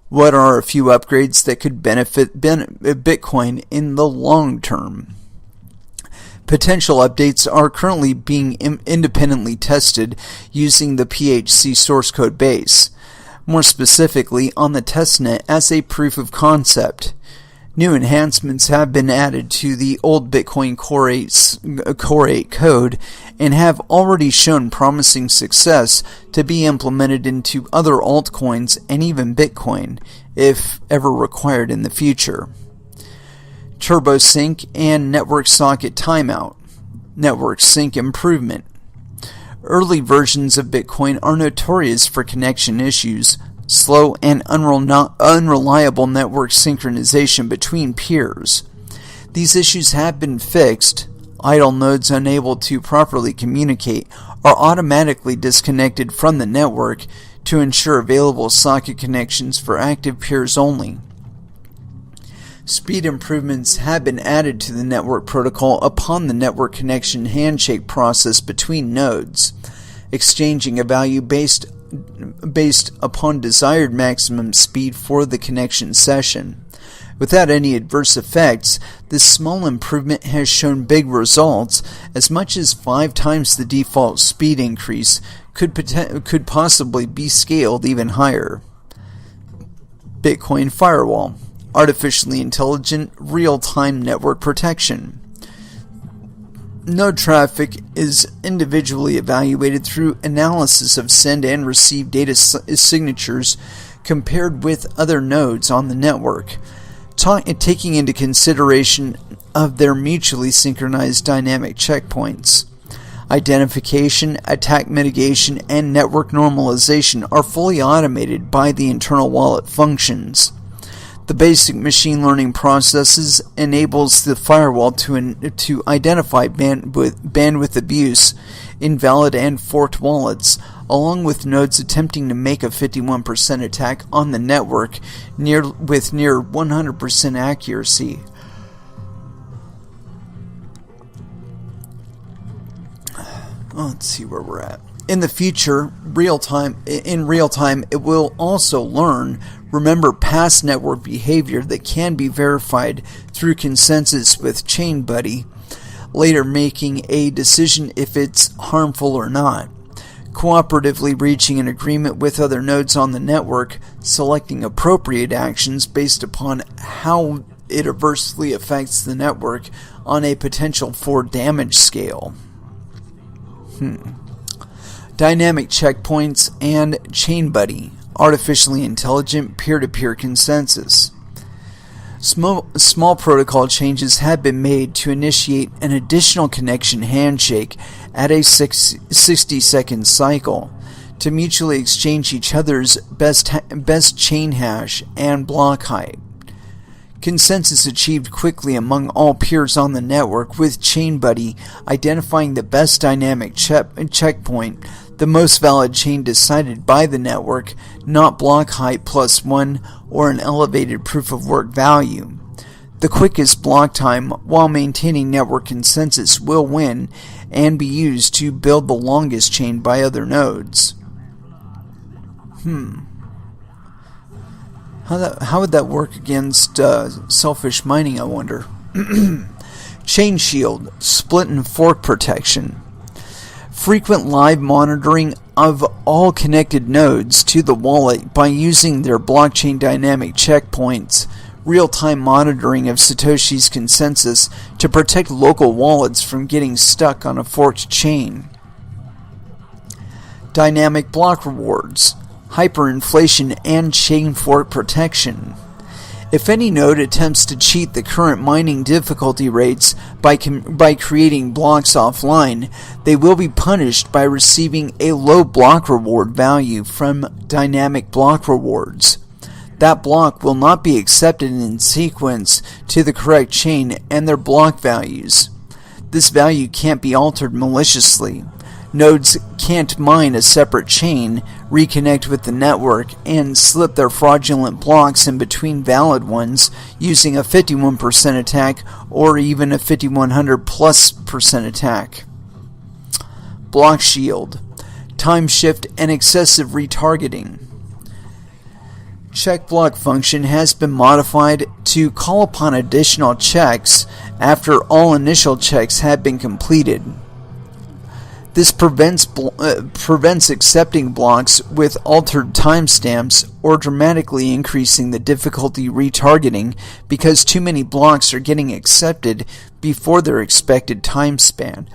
What are a few upgrades that could benefit Bitcoin in the long term? Potential updates are currently being independently tested using the PHC source code base, more specifically on the testnet as a proof of concept. New enhancements have been added to the old Bitcoin Core 8 code and have already shown promising success to be implemented into other altcoins and even Bitcoin, if ever required in the future. Turbo Sync and Network Socket Timeout. Network Sync Improvement. Early versions of Bitcoin are notorious for connection issues, slow and unreliable network synchronization between peers. These issues have been fixed. Idle nodes unable to properly communicate are automatically disconnected from the network to ensure available socket connections for active peers only. Speed improvements have been added to the network protocol upon the network connection handshake process between nodes, exchanging a value based upon desired maximum speed for the connection session. Without any adverse effects, this small improvement has shown big results. As much as 5 times the default speed increase could possibly be scaled even higher. Bitcoin Firewall. Artificially intelligent, real-time network protection. Node traffic is individually evaluated through analysis of send and receive data signatures compared with other nodes on the network, taking into consideration of their mutually synchronized dynamic checkpoints. Identification, attack mitigation, and network normalization are fully automated by the internal wallet functions. The basic machine learning processes enables the firewall to identify bandwidth abuse, invalid and forked wallets, along with nodes attempting to make a 51% attack on the network with near 100% accuracy. Let's see where we're at. In the future, in real time, it will also remember past network behavior that can be verified through consensus with ChainBuddy, later making a decision if it's harmful or not. Cooperatively reaching an agreement with other nodes on the network, selecting appropriate actions based upon how it adversely affects the network on a potential for damage scale. Dynamic checkpoints and ChainBuddy, artificially intelligent peer-to-peer consensus. Small protocol changes have been made to initiate an additional connection handshake at a 60-second cycle to mutually exchange each other's best chain hash and block height. Consensus achieved quickly among all peers on the network, with ChainBuddy identifying the best dynamic checkpoint, the most valid chain decided by the network, not block height +1 or an elevated proof of work value. The quickest block time while maintaining network consensus will win and be used to build the longest chain by other nodes. How would that work against selfish mining, I wonder? Chain shield, split and fork protection. Frequent live monitoring of all connected nodes to the wallet by using their blockchain dynamic checkpoints. Real-time monitoring of Satoshi's consensus to protect local wallets from getting stuck on a forked chain. Dynamic block rewards, hyperinflation, and chain fork protection. If any node attempts to cheat the current mining difficulty rates by creating blocks offline, they will be punished by receiving a low block reward value from dynamic block rewards. That block will not be accepted in sequence to the correct chain and their block values. This value can't be altered maliciously. Nodes can't mine a separate chain, reconnect with the network, and slip their fraudulent blocks in between valid ones using a 51% attack or even a 5100+% attack. Block shield, time shift, and excessive retargeting. Check block function has been modified to call upon additional checks after all initial checks have been completed. This prevents accepting blocks with altered timestamps or dramatically increasing the difficulty retargeting because too many blocks are getting accepted before their expected time span.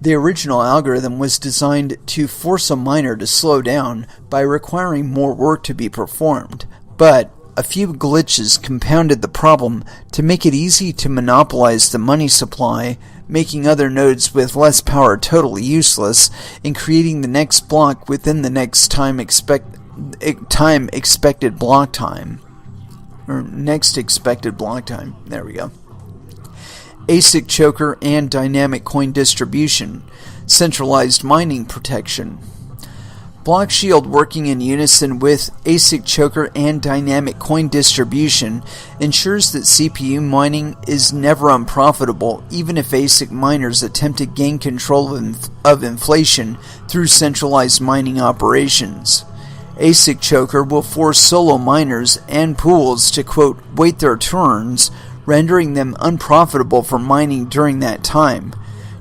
The original algorithm was designed to force a miner to slow down by requiring more work to be performed, but a few glitches compounded the problem to make it easy to monopolize the money supply, making other nodes with less power totally useless, and creating the next block within the next expected block time. Or next expected block time. There we go. ASIC choker and dynamic coin distribution, centralized mining protection. Block shield working in unison with ASIC choker and dynamic coin distribution ensures that CPU mining is never unprofitable even if ASIC miners attempt to gain control of inflation through centralized mining operations. ASIC choker will force solo miners and pools to, quote, wait their turns, rendering them unprofitable for mining during that time.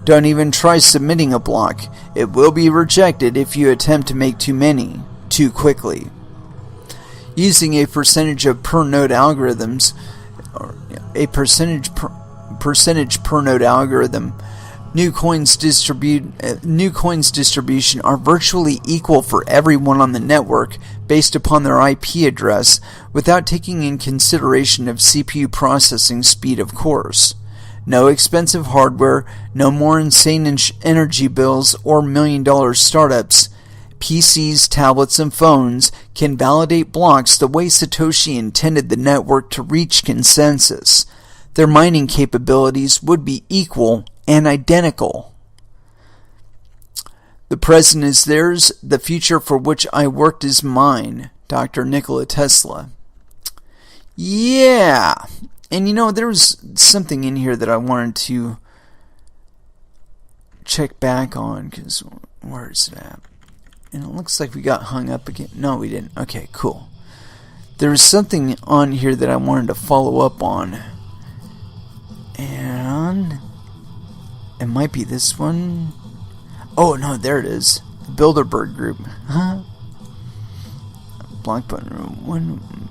Don't even try submitting a block. It will be rejected if you attempt to make too many, too quickly. Using a percentage of per node algorithms, or a percentage per node algorithm, new coins distribution are virtually equal for everyone on the network based upon their IP address, without taking in consideration of CPU processing speed, of course. No expensive hardware, no more insane energy bills or million-dollar startups. PCs, tablets, and phones can validate blocks the way Satoshi intended the network to reach consensus. Their mining capabilities would be equal and identical. The present is theirs, the future for which I worked is mine. Dr. Nikola Tesla. Yeah. And you know, there was something in here that I wanted to check back on, because where is it at? And it looks like we got hung up again. No, we didn't. Okay, cool. There was something on here that I wanted to follow up on. And it might be this one. Oh, no, there it is. The Bilderberg Group. Huh? Block button room 1.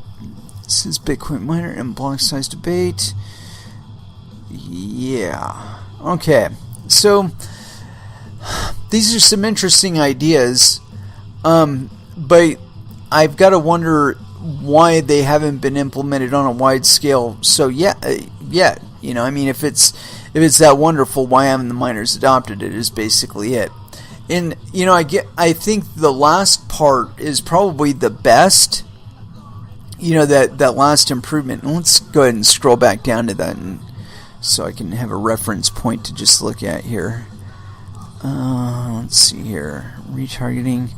This is Bitcoin miner and block size debate. Yeah. Okay. So, these are some interesting ideas. But I've got to wonder why they haven't been implemented on a wide scale. So, yeah. You know, I mean, if it's that wonderful, why haven't the miners adopted it is basically it. And, you know, I think the last part is probably the best. You know, that last improvement. And let's go ahead and scroll back down to that, so I can have a reference point to just look at here. Let's see here. Retargeting.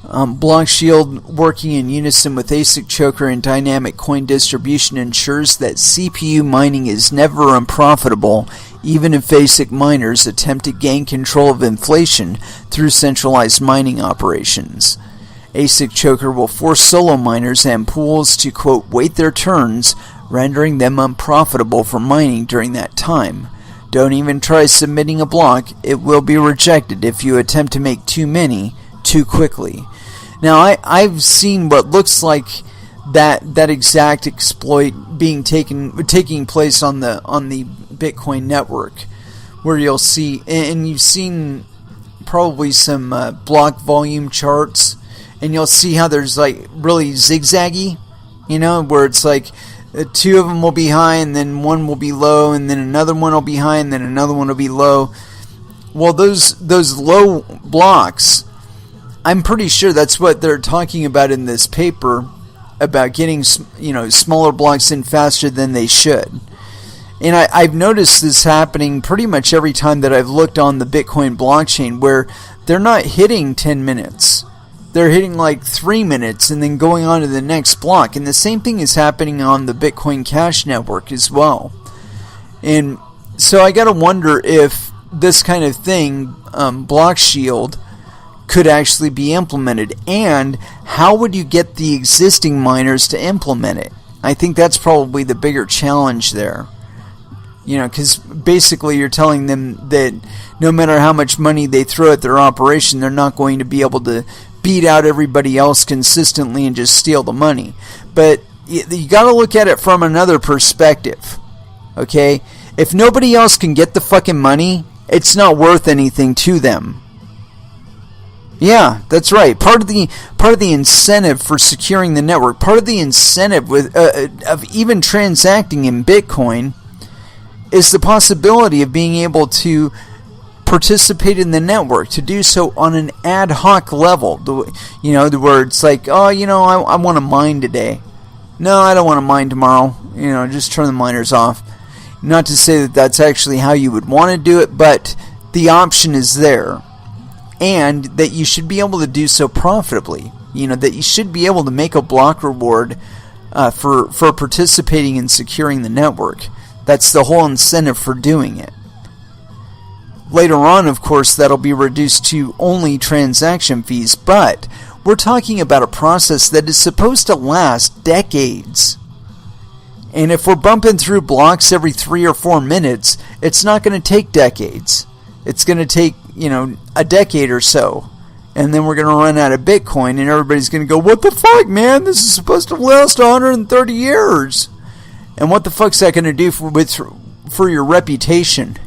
Block Shield working in unison with ASIC Choker and dynamic coin distribution ensures that CPU mining is never unprofitable, even if ASIC miners attempt to gain control of inflation through centralized mining operations. ASIC Choker will force solo miners and pools to, quote, wait their turns, rendering them unprofitable for mining during that time. Don't even try submitting a block. It will be rejected if you attempt to make too many too quickly. Now, I've seen what looks like that exact exploit being taking place on the Bitcoin network, where you'll see, and you've seen probably some block volume charts, and you'll see how there's like really zigzaggy, where it's like two of them will be high, and then one will be low, and then another one will be high, and then another one will be low. Well, those low blocks, I'm pretty sure that's what they're talking about in this paper, about getting smaller blocks in faster than they should. And I've noticed this happening pretty much every time that I've looked on the Bitcoin blockchain, where they're not hitting 10 minutes. They're hitting like 3 minutes and then going on to the next block. And the same thing is happening on the Bitcoin Cash network as well. And so I got to wonder if this kind of thing, Block Shield, could actually be implemented, and how would you get the existing miners to implement it? I think that's probably the bigger challenge there. Because basically you're telling them that no matter how much money they throw at their operation, they're not going to be able to beat out everybody else consistently and just steal the money. But you got to look at it from another perspective. Okay? If nobody else can get the fucking money, it's not worth anything to them. Yeah, that's right. Part of the incentive for securing the network, part of the incentive of even transacting in Bitcoin, is the possibility of being able to participate in the network, to do so on an ad hoc level. Where it's like, I want to mine today. No, I don't want to mine tomorrow. Just turn the miners off. Not to say that that's actually how you would want to do it, but the option is there. And that you should be able to do so profitably. That you should be able to make a block reward for participating in securing the network. That's the whole incentive for doing it. Later on, of course, that'll be reduced to only transaction fees, but we're talking about a process that is supposed to last decades. And if we're bumping through blocks every 3 or 4 minutes, it's not going to take decades. It's going to take, a decade or so. And then we're going to run out of Bitcoin, and everybody's going to go, what the fuck, man? This is supposed to last 130 years. And what the fuck's that going to do for your reputation,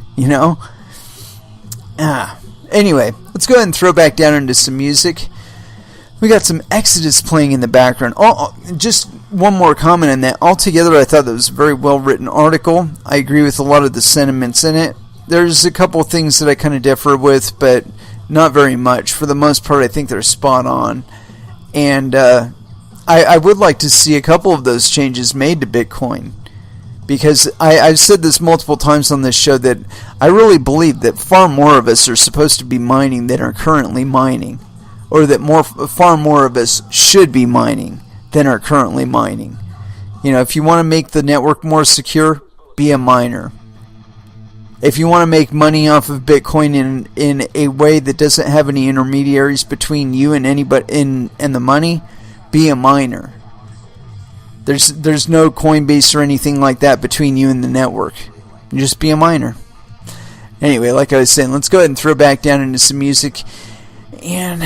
Anyway, let's go ahead and throw back down into some music. We got some Exodus playing in the background. Just one more comment on that. Altogether, I thought that was a very well-written article. I agree with a lot of the sentiments in it. There's a couple things that I kind of differ with, but not very much. For the most part, I think they're spot on. And I would like to see a couple of those changes made to Bitcoin. Because I've said this multiple times on this show that I really believe that far more of us are supposed to be mining than are currently mining. Or that far more of us should be mining than are currently mining. If you want to make the network more secure, be a miner. If you want to make money off of Bitcoin in a way that doesn't have any intermediaries between you and anybody and the money, be a miner. There's no Coinbase or anything like that between you and the network. Just be a miner. Anyway, like I was saying, let's go ahead and throw back down into some music. And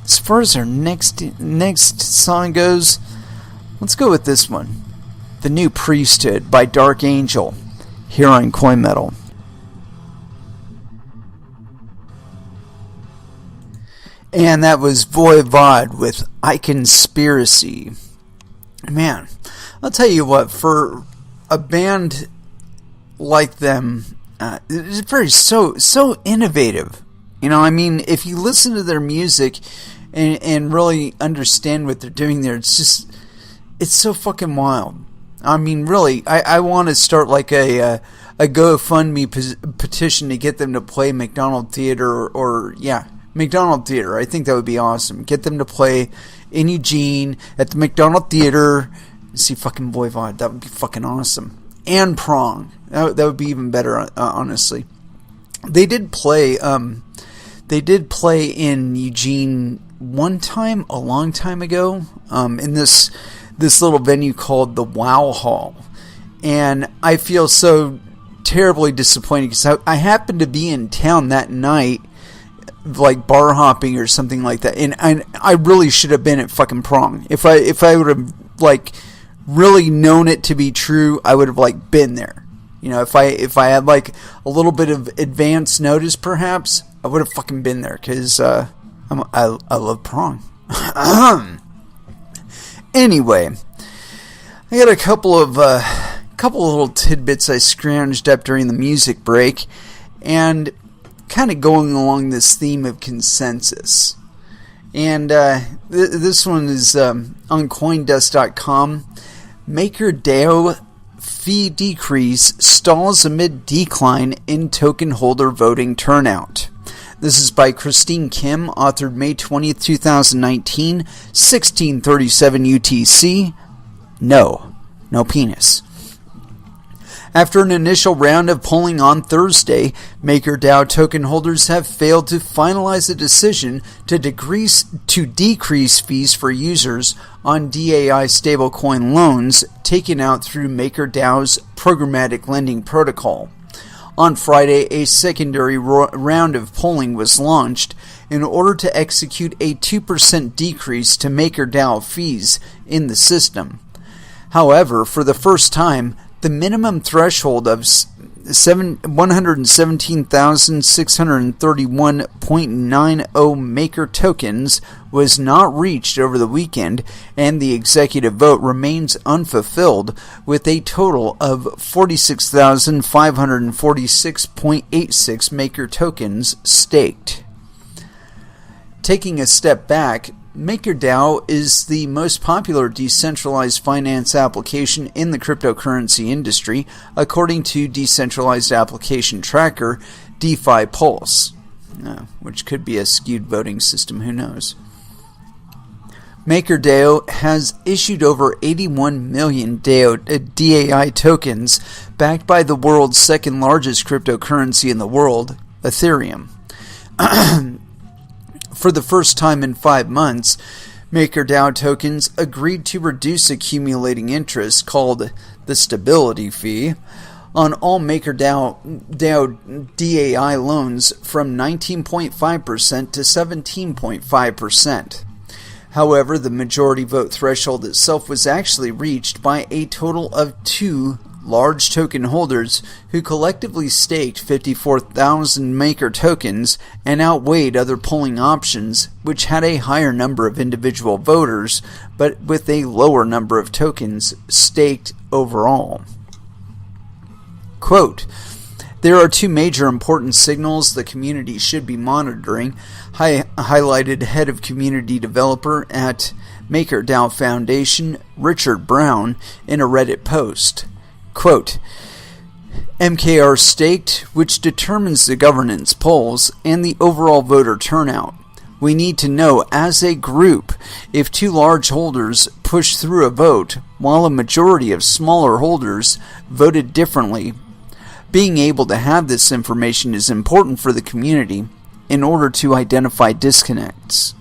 as far as our next song goes, let's go with this one. The New Priesthood by Dark Angel, here on Coin Metal. And that was Voivod with iConspiracy. Man, I'll tell you what, for a band like them, it's very so innovative. If you listen to their music and really understand what they're doing there, it's so fucking wild. Really, I want to start like a GoFundMe petition to get them to play McDonald Theater or McDonald Theater. I think that would be awesome. Get them to play in Eugene at the McDonald Theater. See fucking Voivod. That would be fucking awesome. And Prong. That would be even better, honestly. They did play in Eugene one time, a long time ago, in this little venue called the Wow Hall. And I feel so terribly disappointed because I happened to be in town that night, like bar hopping or something like that, and I really should have been at fucking Prong. If I would have like really known it to be true, I would have like been there. You know, if I had like a little bit of advance notice, perhaps I would have fucking been there because I love Prong. Anyway, I got a couple of little tidbits I scrounged up during the music break, and kind of going along this theme of consensus. And this one is on CoinDesk.com. MakerDAO fee decrease stalls amid decline in token holder voting turnout. This is by Christine Kim, authored May 20th, 2019, 1637 UTC. No penis. After an initial round of polling on Thursday, MakerDAO token holders have failed to finalize a decision to decrease fees for users on DAI stablecoin loans taken out through MakerDAO's programmatic lending protocol. On Friday, a secondary round of polling was launched in order to execute a 2% decrease to MakerDAO fees in the system. However, for the first time, the minimum threshold of 117,631.90 Maker tokens was not reached over the weekend, and the executive vote remains unfulfilled, with a total of 46,546.86 Maker tokens staked. Taking a step back, MakerDAO is the most popular decentralized finance application in the cryptocurrency industry, according to decentralized application tracker DeFi Pulse, which could be a skewed voting system, who knows. MakerDAO has issued over 81 million DAI tokens, backed by the world's second largest cryptocurrency in the world, Ethereum. For the first time in 5 months, MakerDAO tokens agreed to reduce accumulating interest, called the stability fee, on all MakerDAO DAI loans from 19.5% to 17.5%. However, the majority vote threshold itself was actually reached by a total of 2 large token holders who collectively staked 54,000 Maker tokens and outweighed other polling options, which had a higher number of individual voters, but with a lower number of tokens staked overall. Quote, "There are 2 major important signals the community should be monitoring," highlighted head of community developer at MakerDAO Foundation, Richard Brown, in a Reddit post. Quote, "MKR staked, which determines the governance polls and the overall voter turnout. We need to know as a group if 2 large holders push through a vote while a majority of smaller holders voted differently. Being able to have this information is important for the community in order to identify disconnects."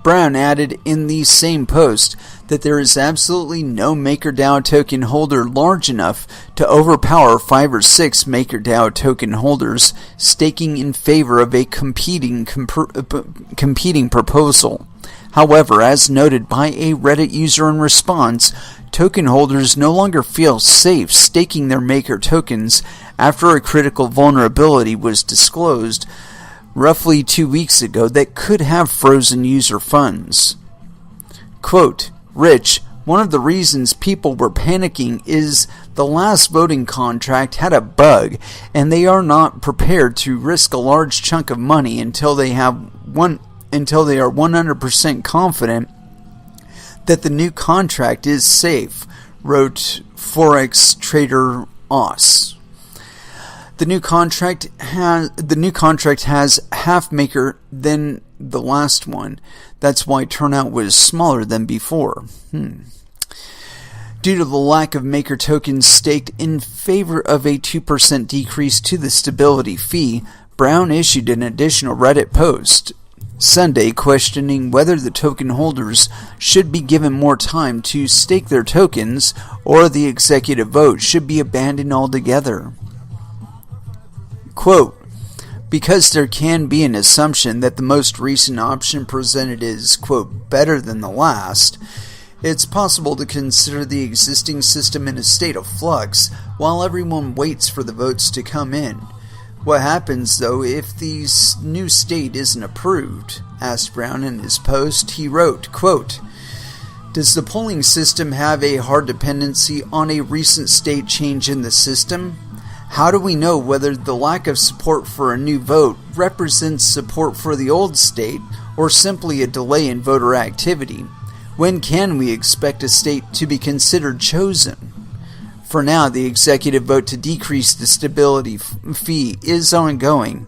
Brown added in the same post that there is absolutely no MakerDAO token holder large enough to overpower 5 or 6 MakerDAO token holders staking in favor of a competing proposal. However, as noted by a Reddit user in response, token holders no longer feel safe staking their Maker tokens after a critical vulnerability was disclosed roughly 2 weeks ago that could have frozen user funds. Quote, "Rich, one of the reasons people were panicking is the last voting contract had a bug, and they are not prepared to risk a large chunk of money until they are 100% confident that the new contract is safe," wrote Forex trader Oz. The new contract has half maker than the last one. That's why turnout was smaller than before. Due to the lack of maker tokens staked in favor of a 2% decrease to the stability fee, Brown issued an additional Reddit post Sunday questioning whether the token holders should be given more time to stake their tokens or the executive vote should be abandoned altogether. Quote, because there can be an assumption that the most recent option presented is, quote, better than the last, it's possible to consider the existing system in a state of flux while everyone waits for the votes to come in. What happens, though, if the new state isn't approved? Asked Brown in his post. He wrote, quote, does the polling system have a hard dependency on a recent state change in the system? How do we know whether the lack of support for a new vote represents support for the old state or simply a delay in voter activity? When can we expect a state to be considered chosen? For now, the executive vote to decrease the stability fee is ongoing.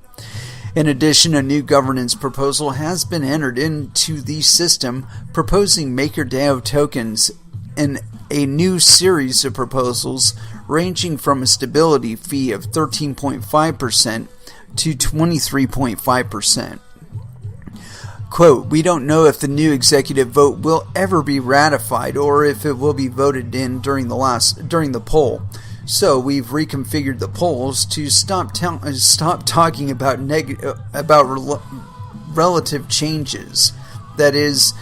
In addition, a new governance proposal has been entered into the system, proposing MakerDAO tokens and a new series of proposals ranging from a stability fee of 13.5% to 23.5%. Quote, we don't know if the new executive vote will ever be ratified or if it will be voted in during the poll. So we've reconfigured the polls to stop talking about relative changes, that is,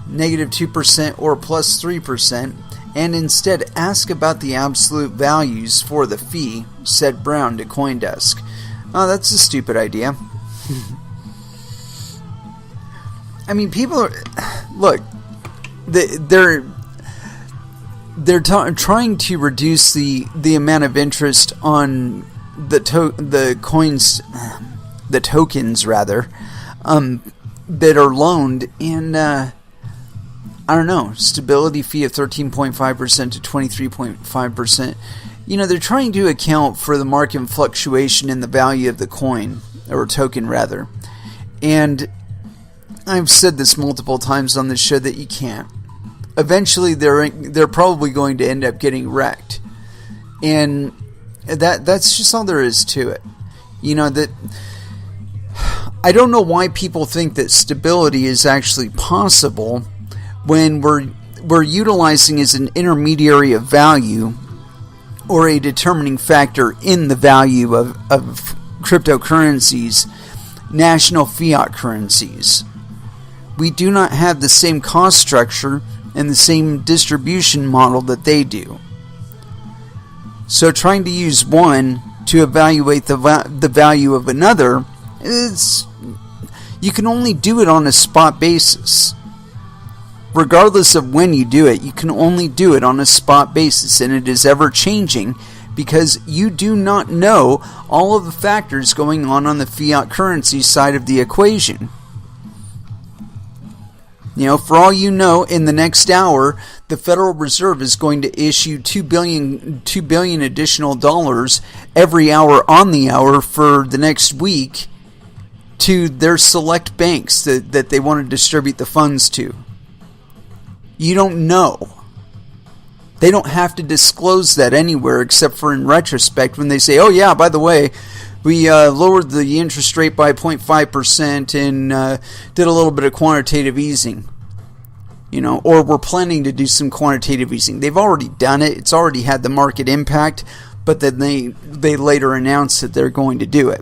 negative 2% or plus 3%, and instead ask about the absolute values for the fee, said Brown to CoinDesk. Oh, that's a stupid idea. I mean, people are... Look, they're trying to reduce the amount of interest on the coins, the tokens rather, that are loaned in I don't know, stability fee of 13.5% to 23.5%. You know, they're trying to account for the market fluctuation in the value of the coin or token rather, and I've said this multiple times on this show that you can't. Eventually, they're probably going to end up getting wrecked, and that's just all there is to it. You know, that I don't know why people think that stability is actually possible when we're utilizing as an intermediary of value or a determining factor in the value of cryptocurrencies, national fiat currencies. We do not have the same cost structure and the same distribution model that they do. So trying to use one to evaluate the value of another, you can only do it on a spot basis. Regardless of when you do it, you can only do it on a spot basis, and it is ever changing because you do not know all of the factors going on the fiat currency side of the equation. You know, for all you know, in the next hour, the Federal Reserve is going to issue $2 billion additional dollars every hour on the hour for the next week to their select banks that they want to distribute the funds to. You don't know. They don't have to disclose that anywhere except for in retrospect when they say, oh yeah, by the way, we lowered the interest rate by 0.5% and did a little bit of quantitative easing. You know, or we're planning to do some quantitative easing. They've already done it. It's already had the market impact, but then they later announce that they're going to do it.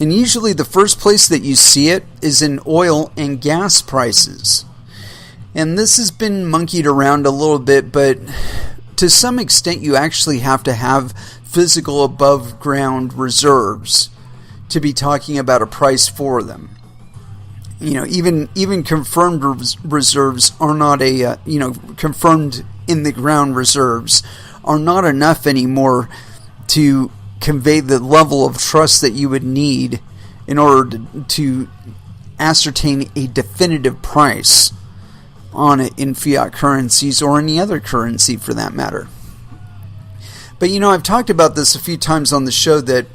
And usually the first place that you see it is in oil and gas prices. And this has been monkeyed around a little bit, but to some extent you actually have to have physical above ground reserves to be talking about a price for them. You know, even confirmed reserves are not confirmed in the ground reserves are not enough anymore to convey the level of trust that you would need in order to ascertain a definitive price on it in fiat currencies or any other currency for that matter. But I've talked about this a few times on the show, that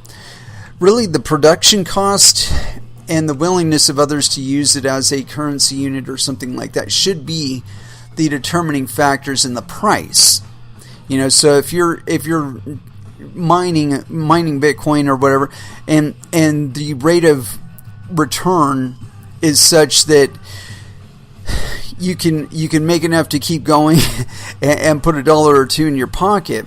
really the production cost and the willingness of others to use it as a currency unit or something like that should be the determining factors in the price. So if you're mining Bitcoin or whatever, and the rate of return is such that you can make enough to keep going and put $1 or $2 in your pocket,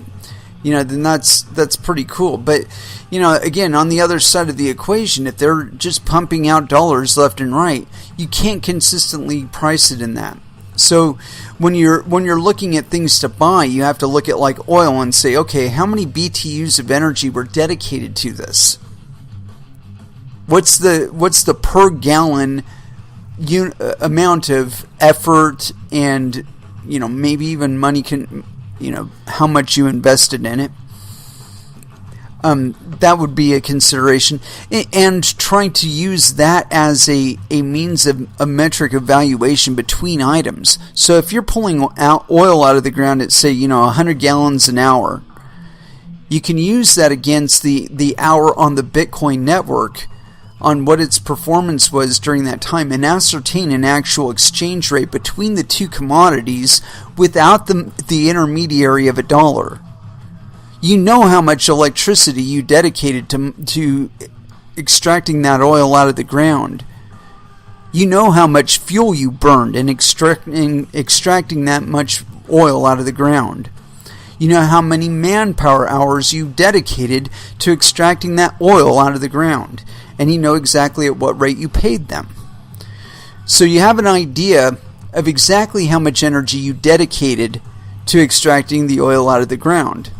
then that's pretty cool. But again, on the other side of the equation, if they're just pumping out dollars left and right, you can't consistently price it in that. So when you're looking at things to buy, you have to look at like oil and say, okay, how many BTUs of energy were dedicated to this? What's the per gallon amount of effort and maybe even money, how much you invested in it? That would be a consideration, and trying to use that as a means of a metric of valuation between items. So if you're pulling oil out of the ground at, say, 100 gallons an hour, you can use that against the hour on the Bitcoin network on what its performance was during that time, and ascertain an actual exchange rate between the two commodities without the intermediary of $1. You know how much electricity you dedicated to extracting that oil out of the ground. You know how much fuel you burned in extracting that much oil out of the ground. You know how many manpower hours you dedicated to extracting that oil out of the ground. And you know exactly at what rate you paid them. So you have an idea of exactly how much energy you dedicated to extracting the oil out of the ground.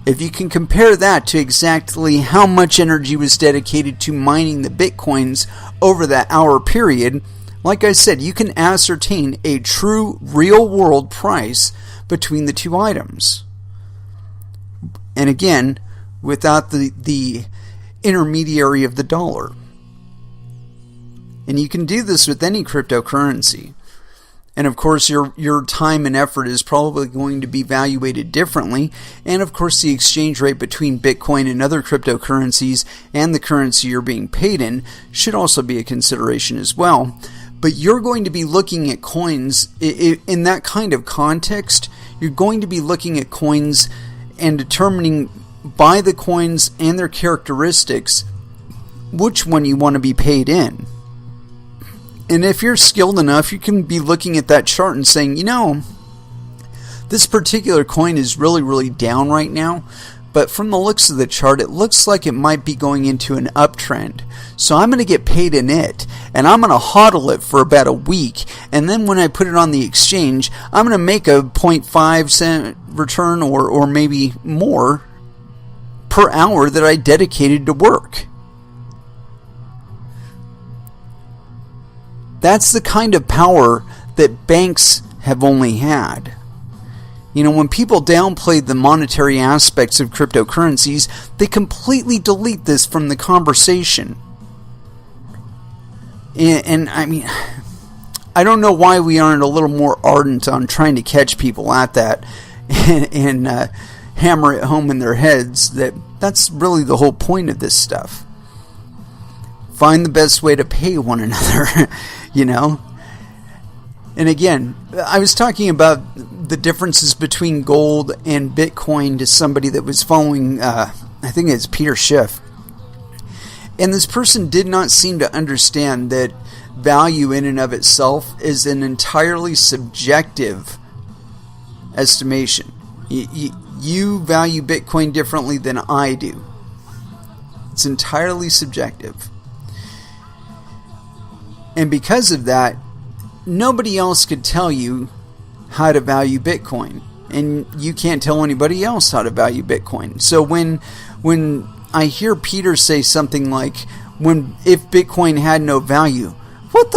If you can compare that to exactly how much energy was dedicated to mining the Bitcoins over that hour period, like I said, you can ascertain a true real-world price between the two items. And again, without the intermediary of the dollar. And you can do this with any cryptocurrency. And of course, your time and effort is probably going to be evaluated differently. And of course, the exchange rate between Bitcoin and other cryptocurrencies and the currency you're being paid in should also be a consideration as well. But you're going to be looking at coins in that kind of context. You're going to be looking at coins and determining by the coins and their characteristics which one you want to be paid in. And if you're skilled enough, you can be looking at that chart and saying, this particular coin is really, really down right now, but from the looks of the chart, it looks like it might be going into an uptrend. So I'm going to get paid in it, and I'm going to hodl it for about a week, and then when I put it on the exchange, I'm going to make a 0.5 cent return or maybe more per hour that I dedicated to work. That's the kind of power that banks have only had. When people downplayed the monetary aspects of cryptocurrencies, they completely delete this from the conversation. And I mean, I don't know why we aren't a little more ardent on trying to catch people at that and hammer it home in their heads that's really the whole point of this stuff. Find the best way to pay one another, And again, I was talking about the differences between gold and Bitcoin to somebody that was following, I think it's Peter Schiff. And this person did not seem to understand that value in and of itself is an entirely subjective estimation. You value Bitcoin differently than I do. It's entirely subjective. And because of that, nobody else could tell you how to value Bitcoin. And you can't tell anybody else how to value Bitcoin. So when I hear Peter say something like, if Bitcoin had no value, what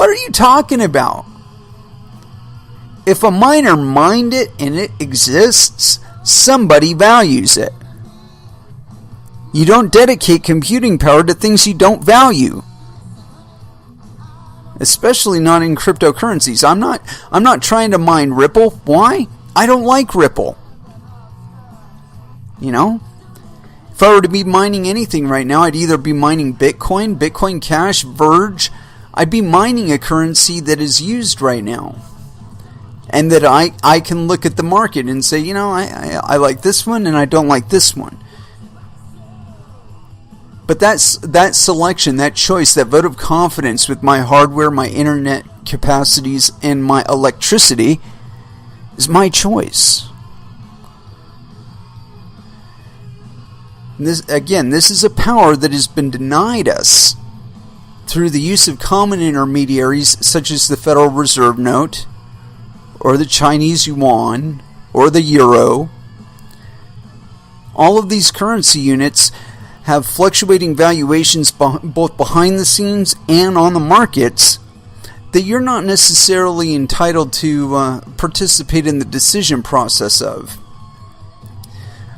are you talking about? If a miner mined it and it exists, somebody values it. You don't dedicate computing power to things you don't value. Especially not in cryptocurrencies. I'm not trying to mine Ripple. Why? I don't like Ripple. You know? If I were to be mining anything right now, I'd either be mining Bitcoin, Bitcoin Cash, Verge. I'd be mining a currency that is used right now. And that I can look at the market and say, you know, I like this one and I don't like this one. But that selection, that choice, that vote of confidence with my hardware, my internet capacities, and my electricity is my choice. This is a power that has been denied us through the use of common intermediaries such as the Federal Reserve Note, or the Chinese yuan, or the euro. All of these currency units have fluctuating valuations both behind the scenes and on the markets that you're not necessarily entitled to participate in the decision process of.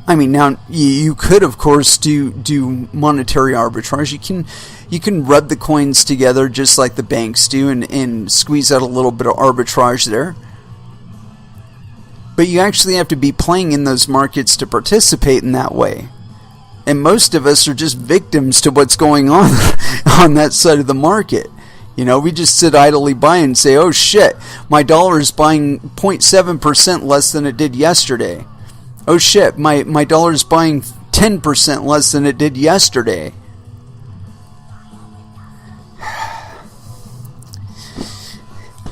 I mean, now you could, of course, do monetary arbitrage. You can rub the coins together just like the banks do and squeeze out a little bit of arbitrage there. But you actually have to be playing in those markets to participate in that way. And most of us are just victims to what's going on on that side of the market. You know, we just sit idly by and say, oh shit, my dollar is buying 0.7% less than it did yesterday. Oh shit, my dollar is buying 10% less than it did yesterday.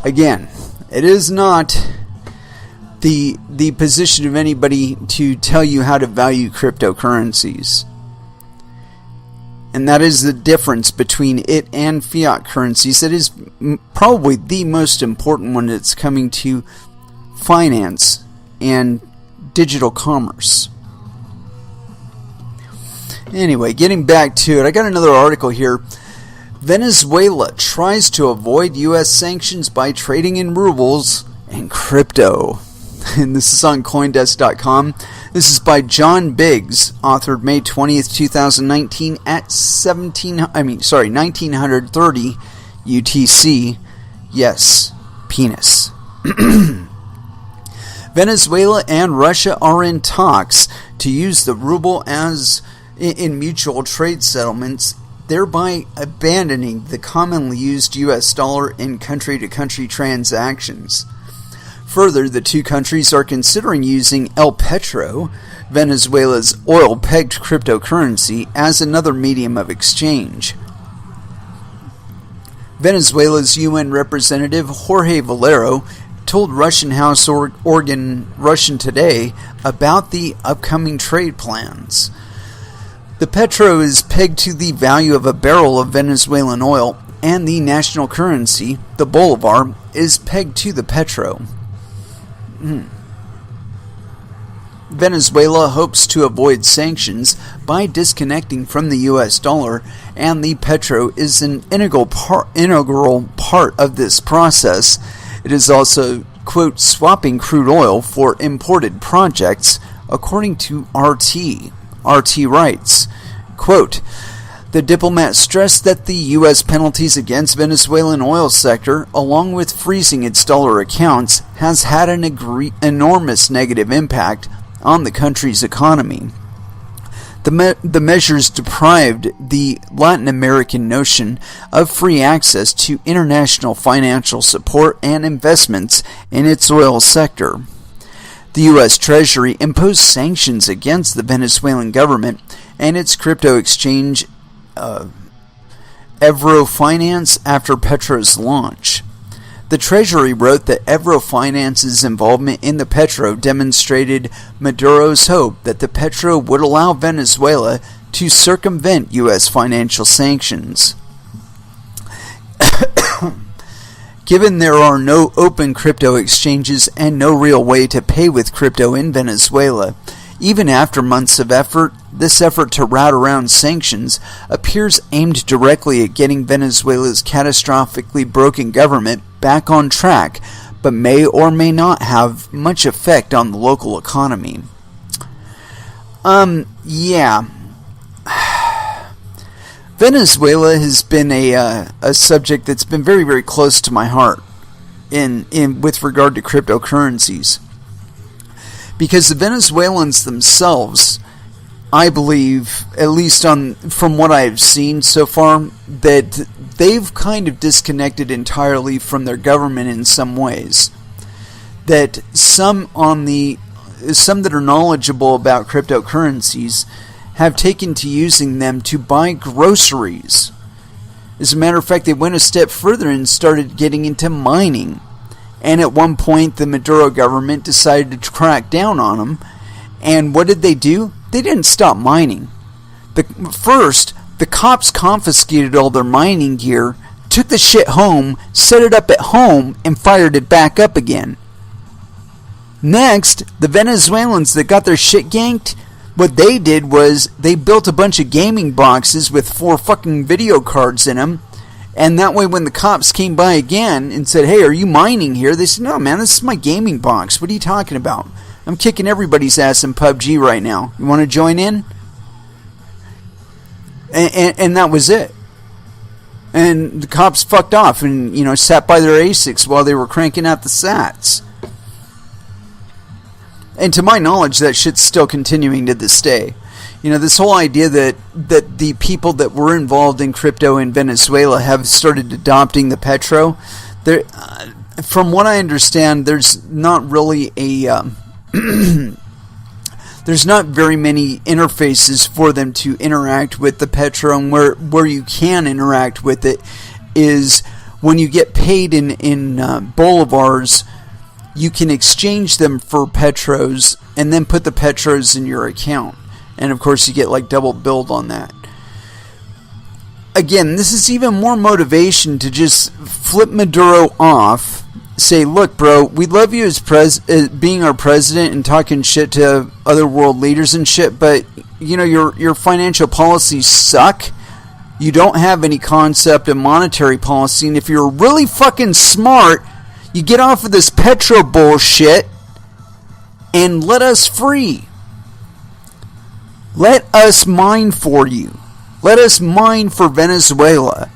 Again, it is not the position of anybody to tell you how to value cryptocurrencies. And that is the difference between it and fiat currencies. That is probably the most important one that's coming to finance and digital commerce. Anyway, getting back to it, I got another article here. Venezuela tries to avoid U.S. sanctions by trading in rubles and crypto. And this is on Coindesk.com. This is by John Biggs, authored May 20th, 2019 at 1930 UTC. Yes, penis. Venezuela and Russia are in talks to use the ruble as in mutual trade settlements, thereby abandoning the commonly used U.S. dollar in country-to-country transactions. Further, the two countries are considering using El Petro, Venezuela's oil-pegged cryptocurrency, as another medium of exchange. Venezuela's UN representative Jorge Valero told Russian House organ Russian Today about the upcoming trade plans. The petro is pegged to the value of a barrel of Venezuelan oil, and the national currency, the bolivar, is pegged to the petro. Venezuela hopes to avoid sanctions by disconnecting from the U.S. dollar, and the petro is an integral part of this process. It is also, quote, swapping crude oil for imported projects, according to RT. RT writes, quote, the diplomat stressed that the U.S. penalties against Venezuelan oil sector, along with freezing its dollar accounts, has had an enormous negative impact on the country's economy. The measures deprived the Latin American notion of free access to international financial support and investments in its oil sector. The U.S. Treasury imposed sanctions against the Venezuelan government and its crypto exchange Evrofinance after Petro's launch. The Treasury wrote that Evrofinance's involvement in the Petro demonstrated Maduro's hope that the Petro would allow Venezuela to circumvent U.S. financial sanctions. Given there are no open crypto exchanges and no real way to pay with crypto in Venezuela, even after months of effort, this effort to route around sanctions appears aimed directly at getting Venezuela's catastrophically broken government back on track, but may or may not have much effect on the local economy. Yeah. Venezuela has been a subject that's been very, very close to my heart in with regard to cryptocurrencies. because the Venezuelans themselves, I believe, at least from what I've seen so far, that they've kind of disconnected entirely from their government in some ways. That some that are knowledgeable about cryptocurrencies have taken to using them to buy groceries. As a matter of fact, they went a step further and started getting into mining. And at one point, the Maduro government decided to crack down on them. And what did they do? They didn't stop mining. First, the cops confiscated all their mining gear, took the shit home, set it up at home, and fired it back up again. Next, the Venezuelans that got their shit ganked, what they did was they built a bunch of gaming boxes with 4 fucking video cards in them. And that way when the cops came by again and said, hey, are you mining here? They said, no, man, this is my gaming box. What are you talking about? I'm kicking everybody's ass in PUBG right now. You want to join in? And that was it. And the cops fucked off and, sat by their ASICs while they were cranking out the sats. And to my knowledge, that shit's still continuing to this day. This whole idea that the people that were involved in crypto in Venezuela have started adopting the petro. From what I understand, there's not really there's not very many interfaces for them to interact with the petro, and where you can interact with it is when you get paid in bolivars. You can exchange them for petros and then put the petros in your account. And of course you get like double billed on that. Again, this is even more motivation to just flip Maduro off. Say, look bro, we love you as being our president and talking shit to other world leaders and shit, but your financial policies suck. You don't have any concept of monetary policy, and if you're really fucking smart, you get off of this petro bullshit and let us free. Let us mine for you. Let us mine for Venezuela.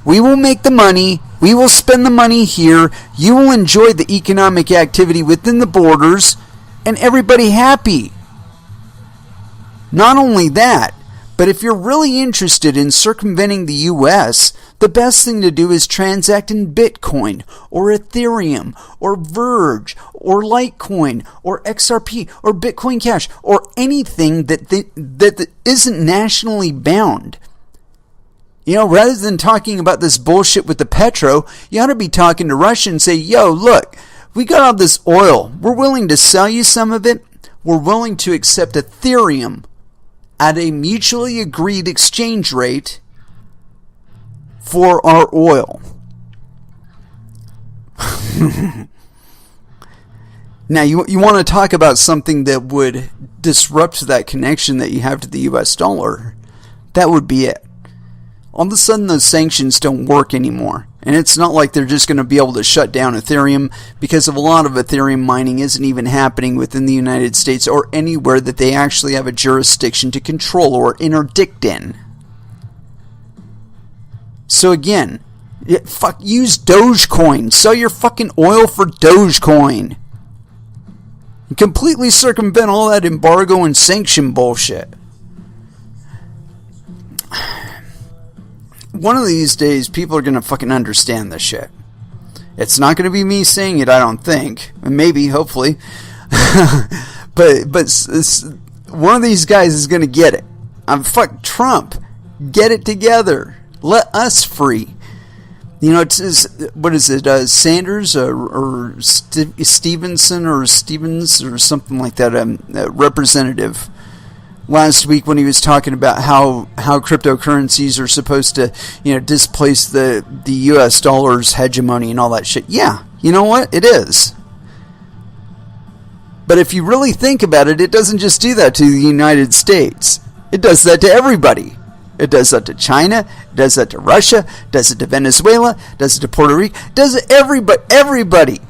We will make the money. We will spend the money here. You will enjoy the economic activity within the borders, and everybody happy. Not only that, but if you're really interested in circumventing the U.S., the best thing to do is transact in Bitcoin, or Ethereum, or Verge, or Litecoin, or XRP, or Bitcoin Cash, or anything that isn't nationally bound. Rather than talking about this bullshit with the petro, you ought to be talking to Russia and say, yo, look, we got all this oil. We're willing to sell you some of it. We're willing to accept Ethereum at a mutually agreed exchange rate for our oil. Now, you want to talk about something that would disrupt that connection that you have to the US dollar. That would be it. All of a sudden, those sanctions don't work anymore. And it's not like they're just going to be able to shut down Ethereum, because of a lot of Ethereum mining isn't even happening within the United States or anywhere that they actually have a jurisdiction to control or interdict in. So again, use Dogecoin. Sell your fucking oil for Dogecoin. And completely circumvent all that embargo and sanction bullshit. One of these days, people are going to fucking understand this shit. It's not going to be me saying it, I don't think. Maybe, hopefully. but one of these guys is going to get it. Fuck Trump. Get it together. Let us free. It's what is it? Sanders or Stevenson or Stevens or something like that. Representative last week when he was talking about how cryptocurrencies are supposed to displace the U.S. dollar's hegemony and all that shit. Yeah, you know what? It is. But if you really think about it, it doesn't just do that to the United States. It does that to everybody. It does that to China, it does that to Russia, it does it to Venezuela, it does it to Puerto Rico, it does it everybody. It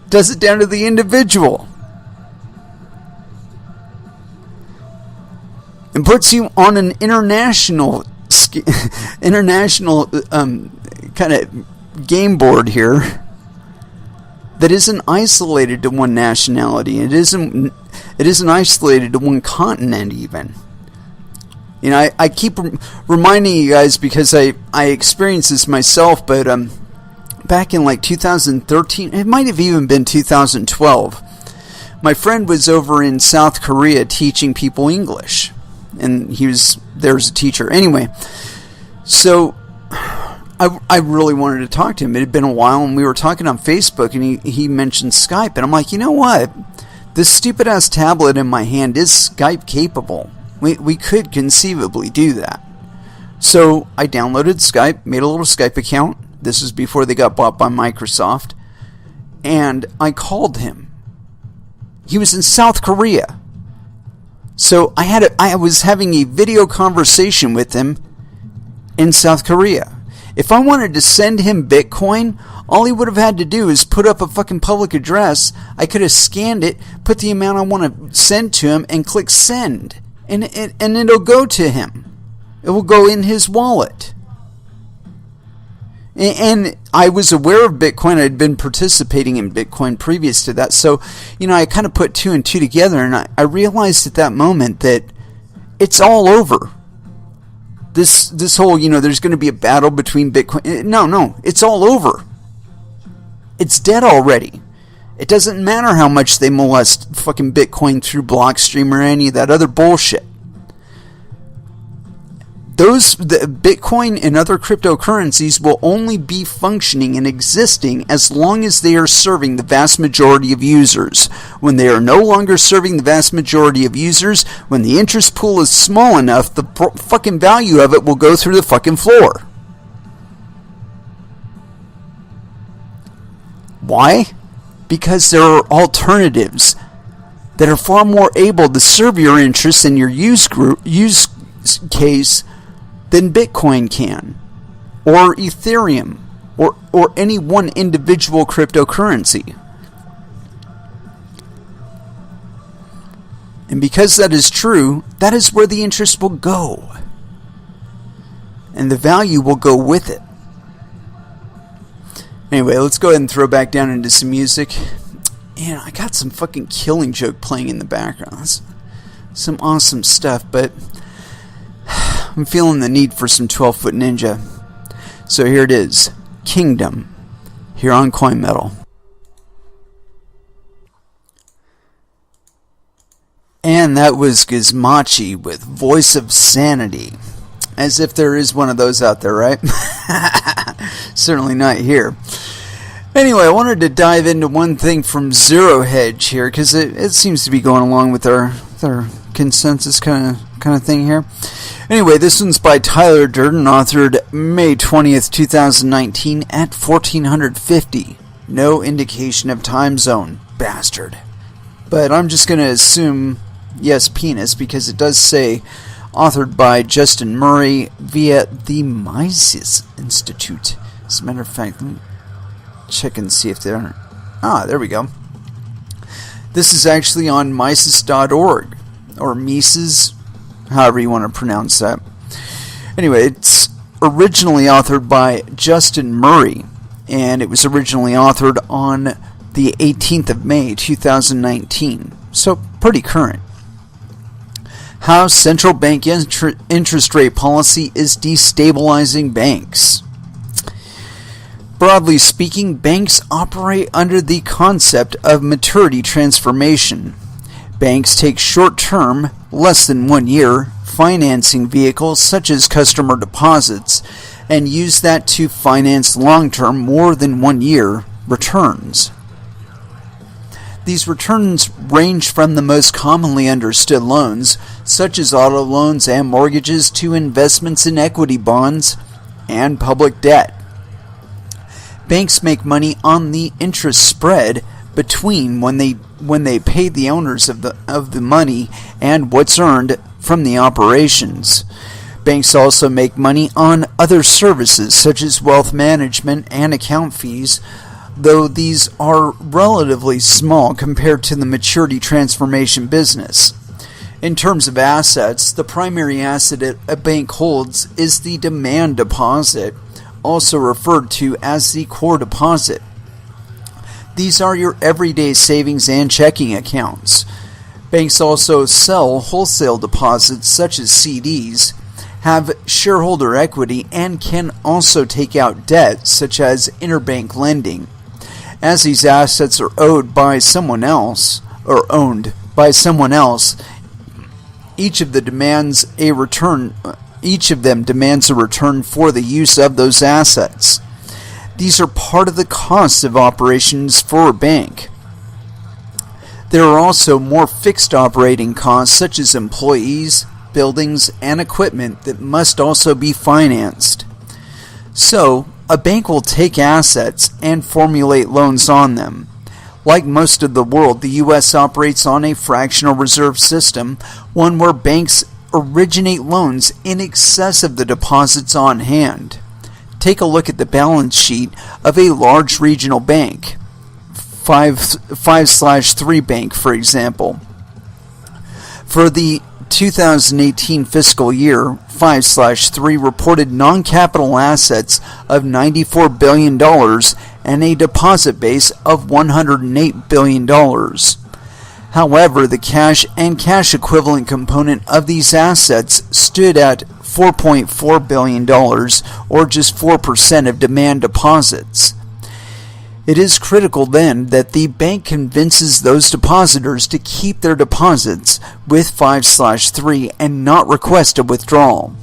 does it down to the individual. And puts you on an international kind of game board here. that isn't isolated to one nationality. It isn't isolated to one continent even. You know, I keep reminding you guys because I experienced this myself, but back in like 2013, it might have even been 2012, my friend was over in South Korea teaching people English, and he was there as a teacher. Anyway, so I really wanted to talk to him. It had been a while, and we were talking on Facebook, and he mentioned Skype, and I'm like, you know what? This stupid-ass tablet in my hand is Skype capable. We could conceivably do that. So I downloaded Skype, made a little Skype account. This was before they got bought by Microsoft. And I called him. He was in South Korea. So I was having a video conversation with him in South Korea. If I wanted to send him Bitcoin, all he would have had to do is put up a fucking public address. I could have scanned it, put the amount I want to send to him, and click send. And it'll go to him. It will go in his wallet. And I was aware of Bitcoin. I'd been participating in Bitcoin previous to that. So, you know, I kind of put two and two together, and I realized at that moment that it's all over. This whole, you know, there's going to be a battle between Bitcoin. No, it's all over. It's dead already. It doesn't matter how much they molest fucking Bitcoin through Blockstream or any of that other bullshit. The Bitcoin and other cryptocurrencies will only be functioning and existing as long as they are serving the vast majority of users. When they are no longer serving the vast majority of users, when the interest pool is small enough, the fucking value of it will go through the fucking floor. Why? Because there are alternatives that are far more able to serve your interests and your use case than Bitcoin can, or Ethereum, or any one individual cryptocurrency. And because that is true, that is where the interest will go. And the value will go with it. Anyway, let's go ahead and throw back down into some music. And I got some fucking Killing Joke playing in the background. That's some awesome stuff, but I'm feeling the need for some 12-Foot Ninja. So here it is. Kingdom. Here on Coin Metal. And that was Gizmochi with Voice of Sanity. As if there is one of those out there, right? Certainly not here. Anyway, I wanted to dive into one thing from Zero Hedge here, because it seems to be going along with our consensus kind of thing here. Anyway, this one's by Tyler Durden, authored May 20th, 2019 at 1450. No indication of time zone. Bastard. But I'm just going to assume, yes, penis, because it does say authored by Justin Murray via the Mises Institute. As a matter of fact, let me check and see if they're... there we go. This is actually on Mises.org, or Mises, however you want to pronounce that. Anyway, it's originally authored by Justin Murray, and it was originally authored on the 18th of May, 2019. So, pretty current. How central bank interest rate policy is destabilizing banks. Broadly speaking, banks operate under the concept of maturity transformation. Banks take short-term, less than 1 year, financing vehicles such as customer deposits and use that to finance long-term, more than 1 year, returns. These returns range from the most commonly understood loans, such as auto loans and mortgages, to investments in equity bonds and public debt. Banks make money on the interest spread between when they pay the owners of the money and what's earned from the operations. Banks also make money on other services such as wealth management and account fees, though these are relatively small compared to the maturity transformation business. In terms of assets, the primary asset a bank holds is the demand deposit, also referred to as the core deposit. These are your everyday savings and checking accounts. Banks also sell wholesale deposits such as CDs, have shareholder equity, and can also take out debt such as interbank lending. As these assets are owed by someone else, or owned by someone else, each of them demands a return for the use of those assets. These are part of the costs of operations for a bank. There are also more fixed operating costs such as employees, buildings, and equipment that must also be financed. So, a bank will take assets and formulate loans on them. Like most of the world, the U.S. operates on a fractional reserve system, one where banks originate loans in excess of the deposits on hand. Take a look at the balance sheet of a large regional bank, 5/3 Bank, for example. For the 2018 fiscal year, 5/3 reported non-capital assets of $94 billion and a deposit base of $108 billion. However, the cash and cash equivalent component of these assets stood at $4.4 billion, or just 4% of demand deposits. It is critical then that the bank convinces those depositors to keep their deposits with 5/3 and not request a withdrawal.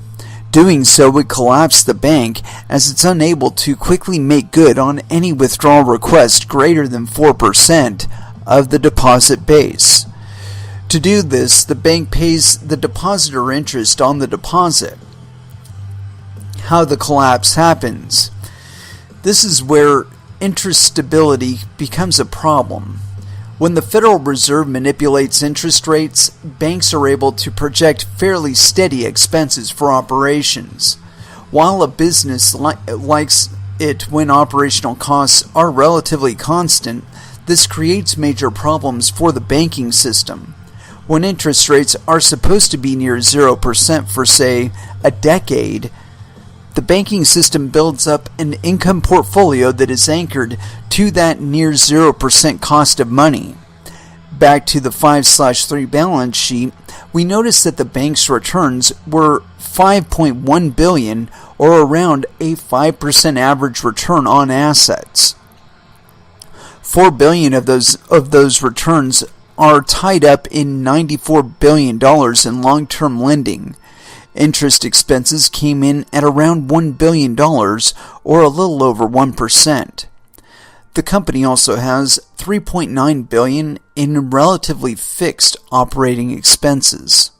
Doing so would collapse the bank, as it's unable to quickly make good on any withdrawal request greater than 4% of the deposit base. To do this, the bank pays the depositor interest on the deposit. How the collapse happens. This is where interest stability becomes a problem. When the Federal Reserve manipulates interest rates, banks are able to project fairly steady expenses for operations. While a business likes it when operational costs are relatively constant, this creates major problems for the banking system. When interest rates are supposed to be near 0% for, say, a decade, the banking system builds up an income portfolio that is anchored to that near 0% cost of money. Back to the 5/3 balance sheet, we notice that the bank's returns were $5.1 billion, or around a 5% average return on assets. $4 billion of those returns are tied up in $94 billion in long-term lending. Interest expenses came in at around $1 billion, or a little over 1%. The company also has $3.9 billion in relatively fixed operating expenses.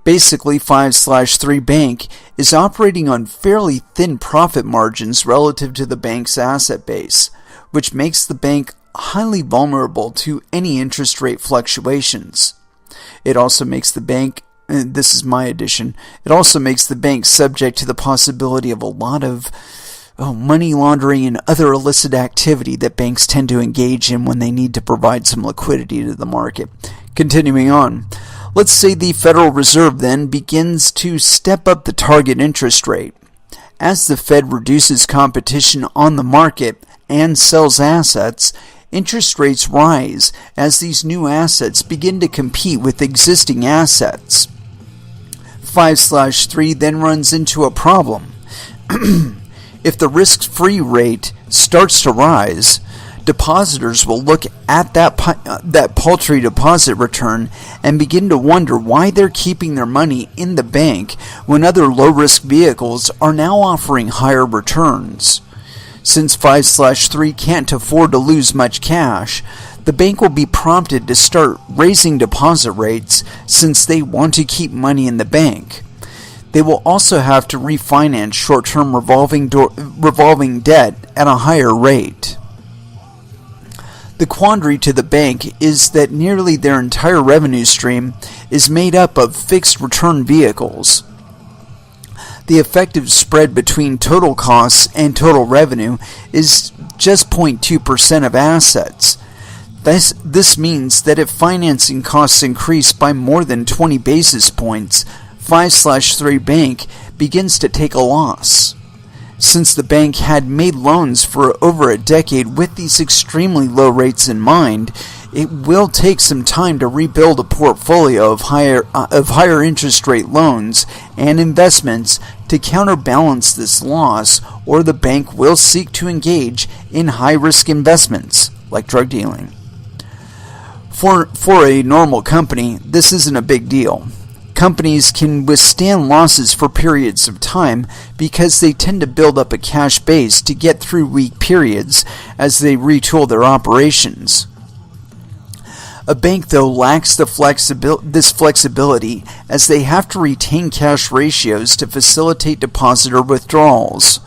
Basically, 5/3 Bank is operating on fairly thin profit margins relative to the bank's asset base, which makes the bank highly vulnerable to any interest rate fluctuations. It also makes the bank this is my addition. It also makes the bank subject to the possibility of a lot of money laundering and other illicit activity that banks tend to engage in when they need to provide some liquidity to the market. Continuing on, let's say the Federal Reserve then begins to step up the target interest rate. As the Fed reduces competition on the market and sells assets, interest rates rise as these new assets begin to compete with existing assets. 5/3 then runs into a problem. If the risk-free rate starts to rise, depositors will look at that paltry deposit return and begin to wonder why they're keeping their money in the bank when other low-risk vehicles are now offering higher returns. Since 5/3 can't afford to lose much cash, the bank will be prompted to start raising deposit rates since they want to keep money in the bank. They will also have to refinance short-term revolving debt at a higher rate. The quandary to the bank is that nearly their entire revenue stream is made up of fixed return vehicles. The effective spread between total costs and total revenue is just 0.2% of assets. This means that if financing costs increase by more than 20 basis points, 5/3 Bank begins to take a loss. Since the bank had made loans for over a decade with these extremely low rates in mind, it will take some time to rebuild a portfolio of higher interest rate loans and investments to counterbalance this loss, or the bank will seek to engage in high-risk investments like drug dealing. For a normal company, this isn't a big deal. Companies can withstand losses for periods of time because they tend to build up a cash base to get through weak periods as they retool their operations. A bank, though, lacks this flexibility, as they have to retain cash ratios to facilitate depositor withdrawals.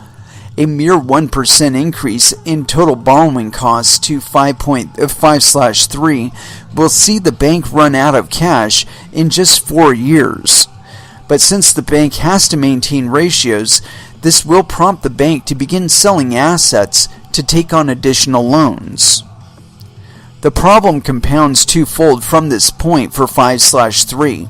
A mere 1% increase in total borrowing costs to 5/3 will see the bank run out of cash in just 4 years. But since the bank has to maintain ratios, this will prompt the bank to begin selling assets to take on additional loans. The problem compounds twofold from this point for 5/3.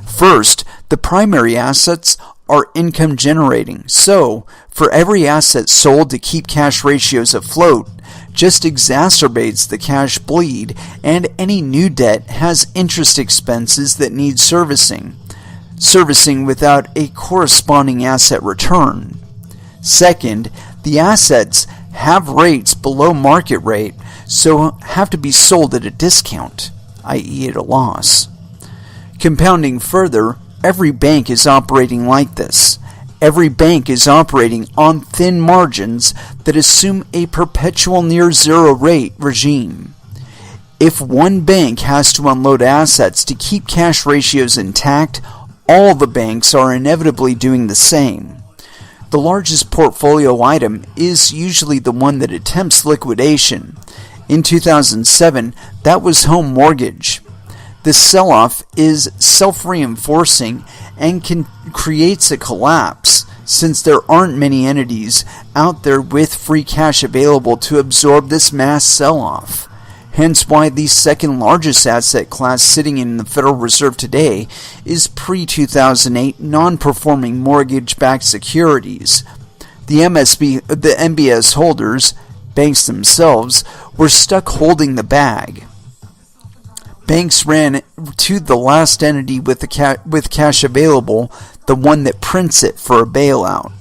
First, the primary assets are income generating, so for every asset sold to keep cash ratios afloat just exacerbates the cash bleed, and any new debt has interest expenses that need servicing without a corresponding asset return. Second, the assets have rates below market rate, so have to be sold at a discount, i.e. at a loss. Compounding further, every bank is operating like this. Every bank is operating on thin margins that assume a perpetual near zero rate regime. If one bank has to unload assets to keep cash ratios intact, all the banks are inevitably doing the same. The largest portfolio item is usually the one that attempts liquidation. In 2007, that was home mortgage. This sell-off is self-reinforcing and creates a collapse, since there aren't many entities out there with free cash available to absorb this mass sell-off. Hence why the second largest asset class sitting in the Federal Reserve today is pre-2008 non-performing mortgage-backed securities. The MBS holders, banks themselves, were stuck holding the bag. Banks ran to the last entity with cash available, the one that prints it for a bailout.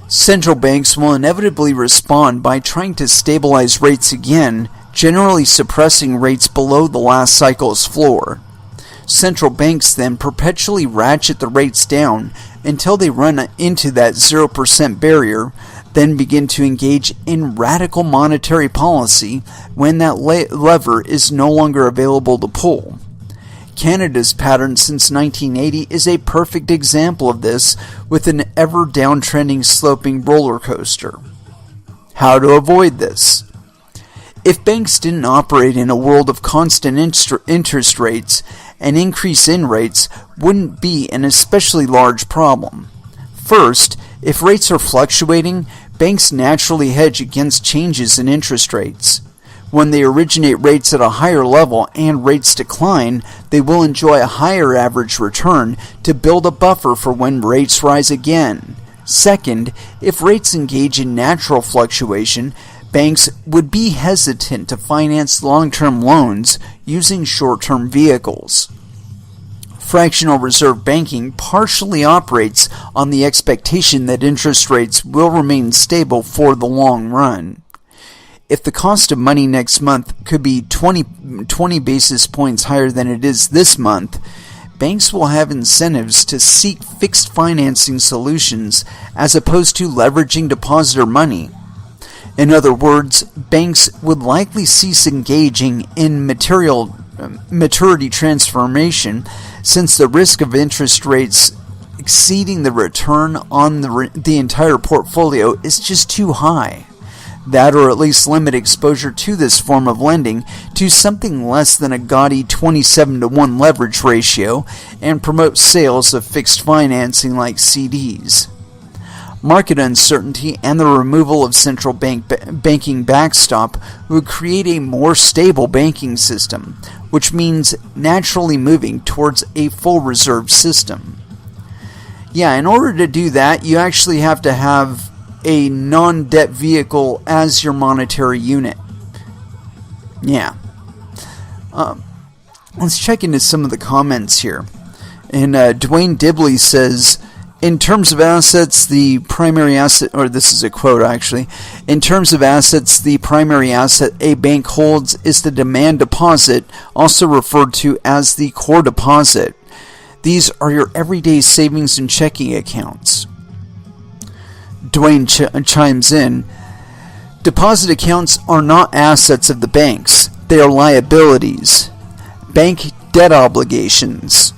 Central banks will inevitably respond by trying to stabilize rates again, generally suppressing rates below the last cycle's floor. Central banks then perpetually ratchet the rates down until they run into that 0% barrier, then begin to engage in radical monetary policy when that lever is no longer available to pull. Canada's pattern since 1980 is a perfect example of this, with an ever downtrending sloping roller coaster. How to avoid this? If banks didn't operate in a world of constant interest rates, an increase in rates wouldn't be an especially large problem. First, if rates are fluctuating, banks naturally hedge against changes in interest rates. When they originate rates at a higher level and rates decline, they will enjoy a higher average return to build a buffer for when rates rise again. Second, if rates engage in natural fluctuation, banks would be hesitant to finance long-term loans using short-term vehicles. Fractional reserve banking partially operates on the expectation that interest rates will remain stable for the long run. If the cost of money next month could be 20 basis points higher than it is this month, banks will have incentives to seek fixed financing solutions as opposed to leveraging depositor money. In other words, banks would likely cease engaging in maturity transformation, since the risk of interest rates exceeding the return on the entire portfolio is just too high. That, or at least limit exposure to this form of lending to something less than a gaudy 27-to-1 leverage ratio, and promote sales of fixed financing like CDs. Market uncertainty and the removal of central banking backstop would create a more stable banking system, which means naturally moving towards a full reserve system. Yeah, in order to do that, you actually have to have a non-debt vehicle as your monetary unit. Yeah. Let's check into some of the comments here. And Dwayne Dibley says, in terms of assets, the primary asset, or this is a quote actually, in terms of assets, the primary asset a bank holds is the demand deposit, also referred to as the core deposit. These are your everyday savings and checking accounts. Dwayne chimes in, deposit accounts are not assets of the banks, they are liabilities. Bank debt obligations.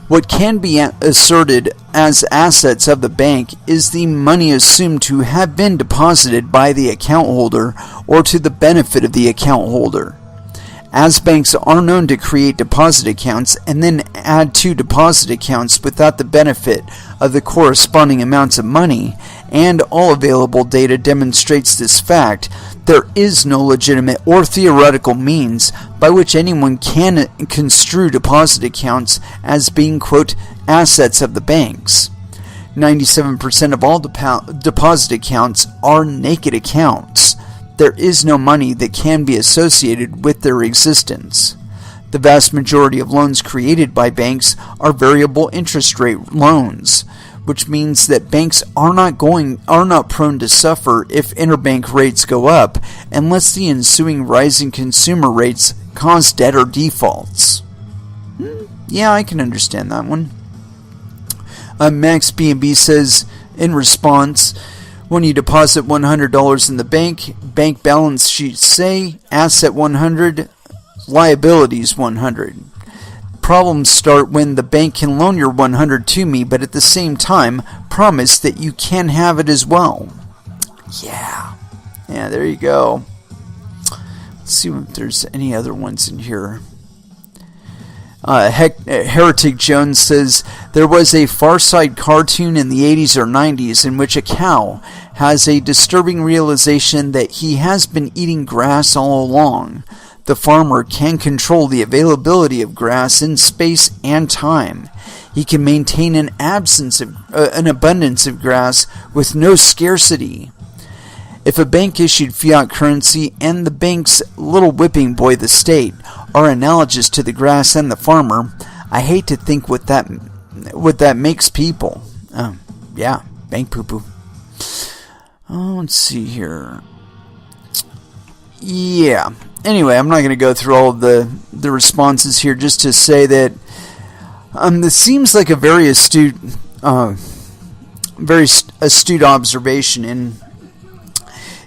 What can be asserted as assets of the bank is the money assumed to have been deposited by the account holder or to the benefit of the account holder. As banks are known to create deposit accounts and then add to deposit accounts without the benefit of the corresponding amounts of money, and all available data demonstrates this fact, there is no legitimate or theoretical means by which anyone can construe deposit accounts as being, quote, assets of the banks. 97% of all deposit accounts are naked accounts. There is no money that can be associated with their existence. The vast majority of loans created by banks are variable interest rate loans, which means that banks are not prone to suffer if interbank rates go up, unless the ensuing rise in consumer rates cause debtor defaults. Yeah, I can understand that one. Max B&B says, in response, when you deposit $100 in the bank balance sheets say asset 100, liabilities 100. Problems start when the bank can loan your 100 to me, but at the same time promise that you can have it as well. Yeah, there you go. Let's see if there's any other ones in here. Heretic Jones says, there was a Far Side cartoon in the 80s or 90s in which a cow has a disturbing realization that he has been eating grass all along. The farmer can control the availability of grass in space and time. He can maintain an abundance of grass with no scarcity. If a bank issued fiat currency and the bank's little whipping boy, the state, are analogous to the grass and the farmer, I hate to think what that makes people. Yeah, bank poo-poo. Let's see here. Yeah. Anyway, I'm not going to go through all of the responses here, just to say that this seems like a very astute observation. And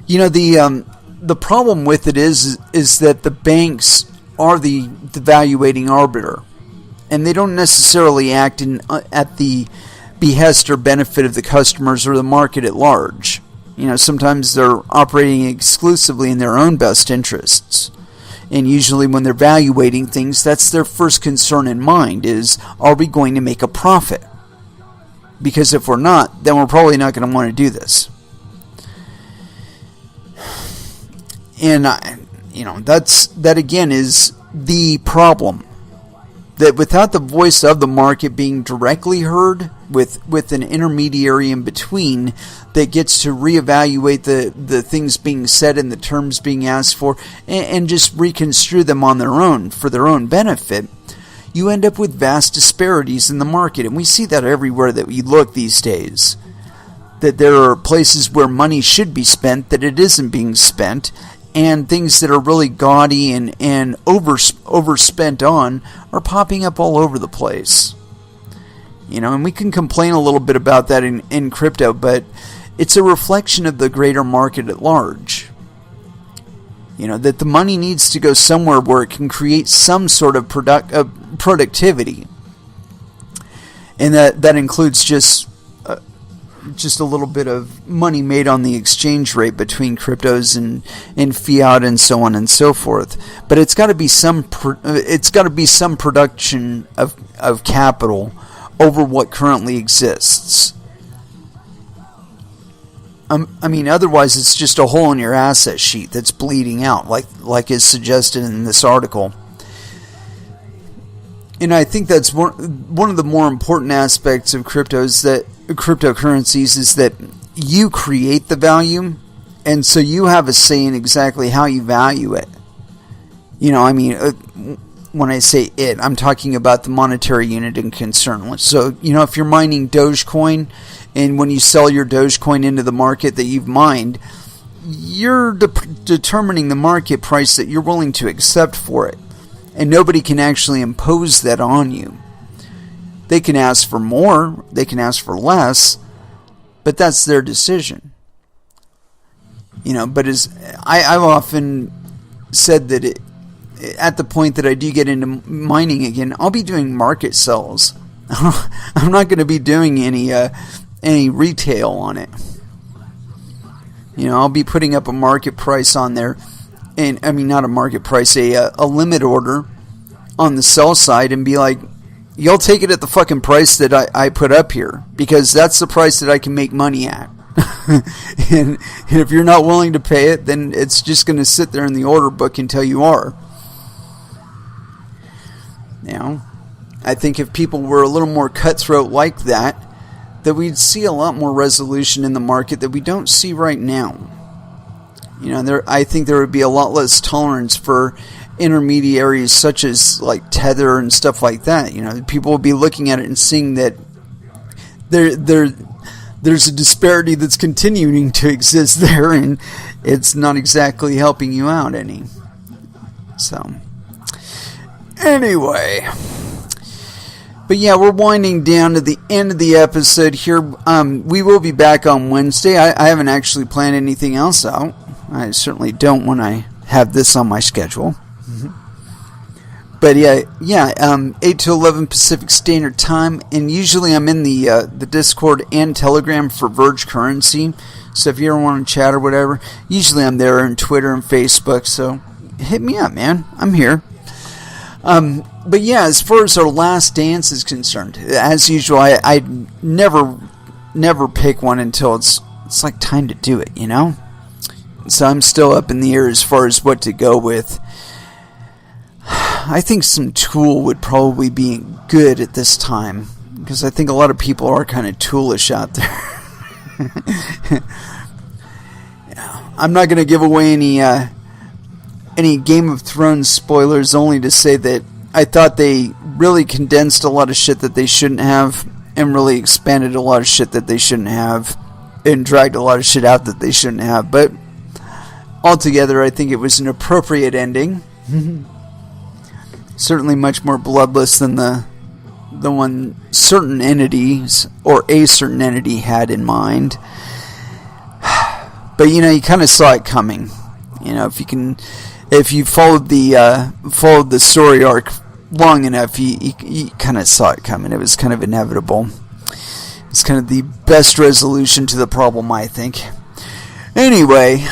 the problem with it is that the banks are the valuating arbiter, and they don't necessarily act at the behest or benefit of the customers or the market at large. Sometimes they're operating exclusively in their own best interests. And usually when they're evaluating things, that's their first concern in mind is, are we going to make a profit? Because if we're not, then we're probably not going to want to do this. And, that again is the problem. That without the voice of the market being directly heard, with an intermediary in between that gets to reevaluate the things being said and the terms being asked for, and just reconstrue them on their own for their own benefit, you end up with vast disparities in the market. And we see that everywhere that we look these days. That there are places where money should be spent that it isn't being spent, and things that are really gaudy and overspent on are popping up all over the place. And we can complain a little bit about that in crypto, but it's a reflection of the greater market at large. That the money needs to go somewhere where it can create some sort of productivity. And that includes just a little bit of money made on the exchange rate between cryptos and fiat and so on and so forth. But it's got to be some production of capital over what currently exists. Otherwise it's just a hole in your asset sheet that's bleeding out, like is suggested in this article. And I think that's one of the more important aspects of cryptocurrencies is that you create the value, and so you have a say in exactly how you value it. You know, I mean, when I say it, I'm talking about the monetary unit in concern. So, you know, if you're mining Dogecoin, and when you sell your Dogecoin into the market that you've mined, you're determining the market price that you're willing to accept for it. And nobody can actually impose that on you. They can ask for more, they can ask for less, but that's their decision. You know, but I've often said that at the point that I do get into mining again, I'll be doing market sells. I'm not going to be doing any retail on it. You know, I'll be putting up a market price on there. And I mean, not a market price, a limit order on the sell side, and be like, you'll take it at the fucking price that I put up here, because that's the price that I can make money at. and if you're not willing to pay it, then it's just going to sit there in the order book until you are. You know, I think if people were a little more cutthroat like that we'd see a lot more resolution in the market that we don't see right now. You know, I think there would be a lot less tolerance for intermediaries such as like Tether and stuff like that. You know, people will be looking at it and seeing that there's a disparity that's continuing to exist there, and it's not exactly helping you out any. So, anyway. But yeah, we're winding down to the end of the episode here. We will be back on Wednesday. I haven't actually planned anything else out. I certainly don't when I have this on my schedule. Mm-hmm. But yeah, 8 to 11 Pacific Standard Time. And usually I'm in the Discord and Telegram for Verge Currency. So if you ever want to chat or whatever, usually I'm there on Twitter and Facebook. So hit me up, man. I'm here. But yeah, as far as our last dance is concerned, as usual, I never pick one until it's like time to do it, you know? So I'm still up in the air as far as what to go with. I think some Tool would probably be good at this time, because I think a lot of people are kind of toolish out there. Yeah, I'm not going to give away any Game of Thrones spoilers, only to say that I thought they really condensed a lot of shit that they shouldn't have, and really expanded a lot of shit that they shouldn't have, and dragged a lot of shit out that they shouldn't have. But altogether, I think it was an appropriate ending. Certainly much more bloodless than the one certain entities, or a certain entity, had in mind. But you know, you kind of saw it coming. You know, if you followed the story arc long enough, you kind of saw it coming. It was kind of inevitable. It's kind of the best resolution to the problem, I think. Anyway,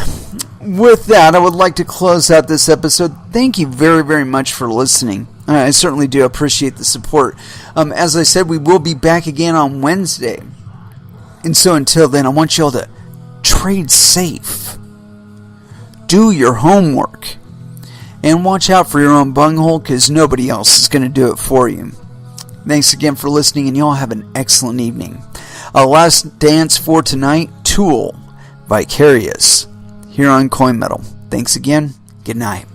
with that, I would like to close out this episode. Thank you very, very much for listening. I certainly do appreciate the support. As I said, we will be back again on Wednesday. And so until then, I want you all to trade safe. Do your homework. And watch out for your own bunghole, because nobody else is going to do it for you. Thanks again for listening, and you all have an excellent evening. Our last dance for tonight, Tool, Vicarious, here on Coin Metal. Thanks again. Good night.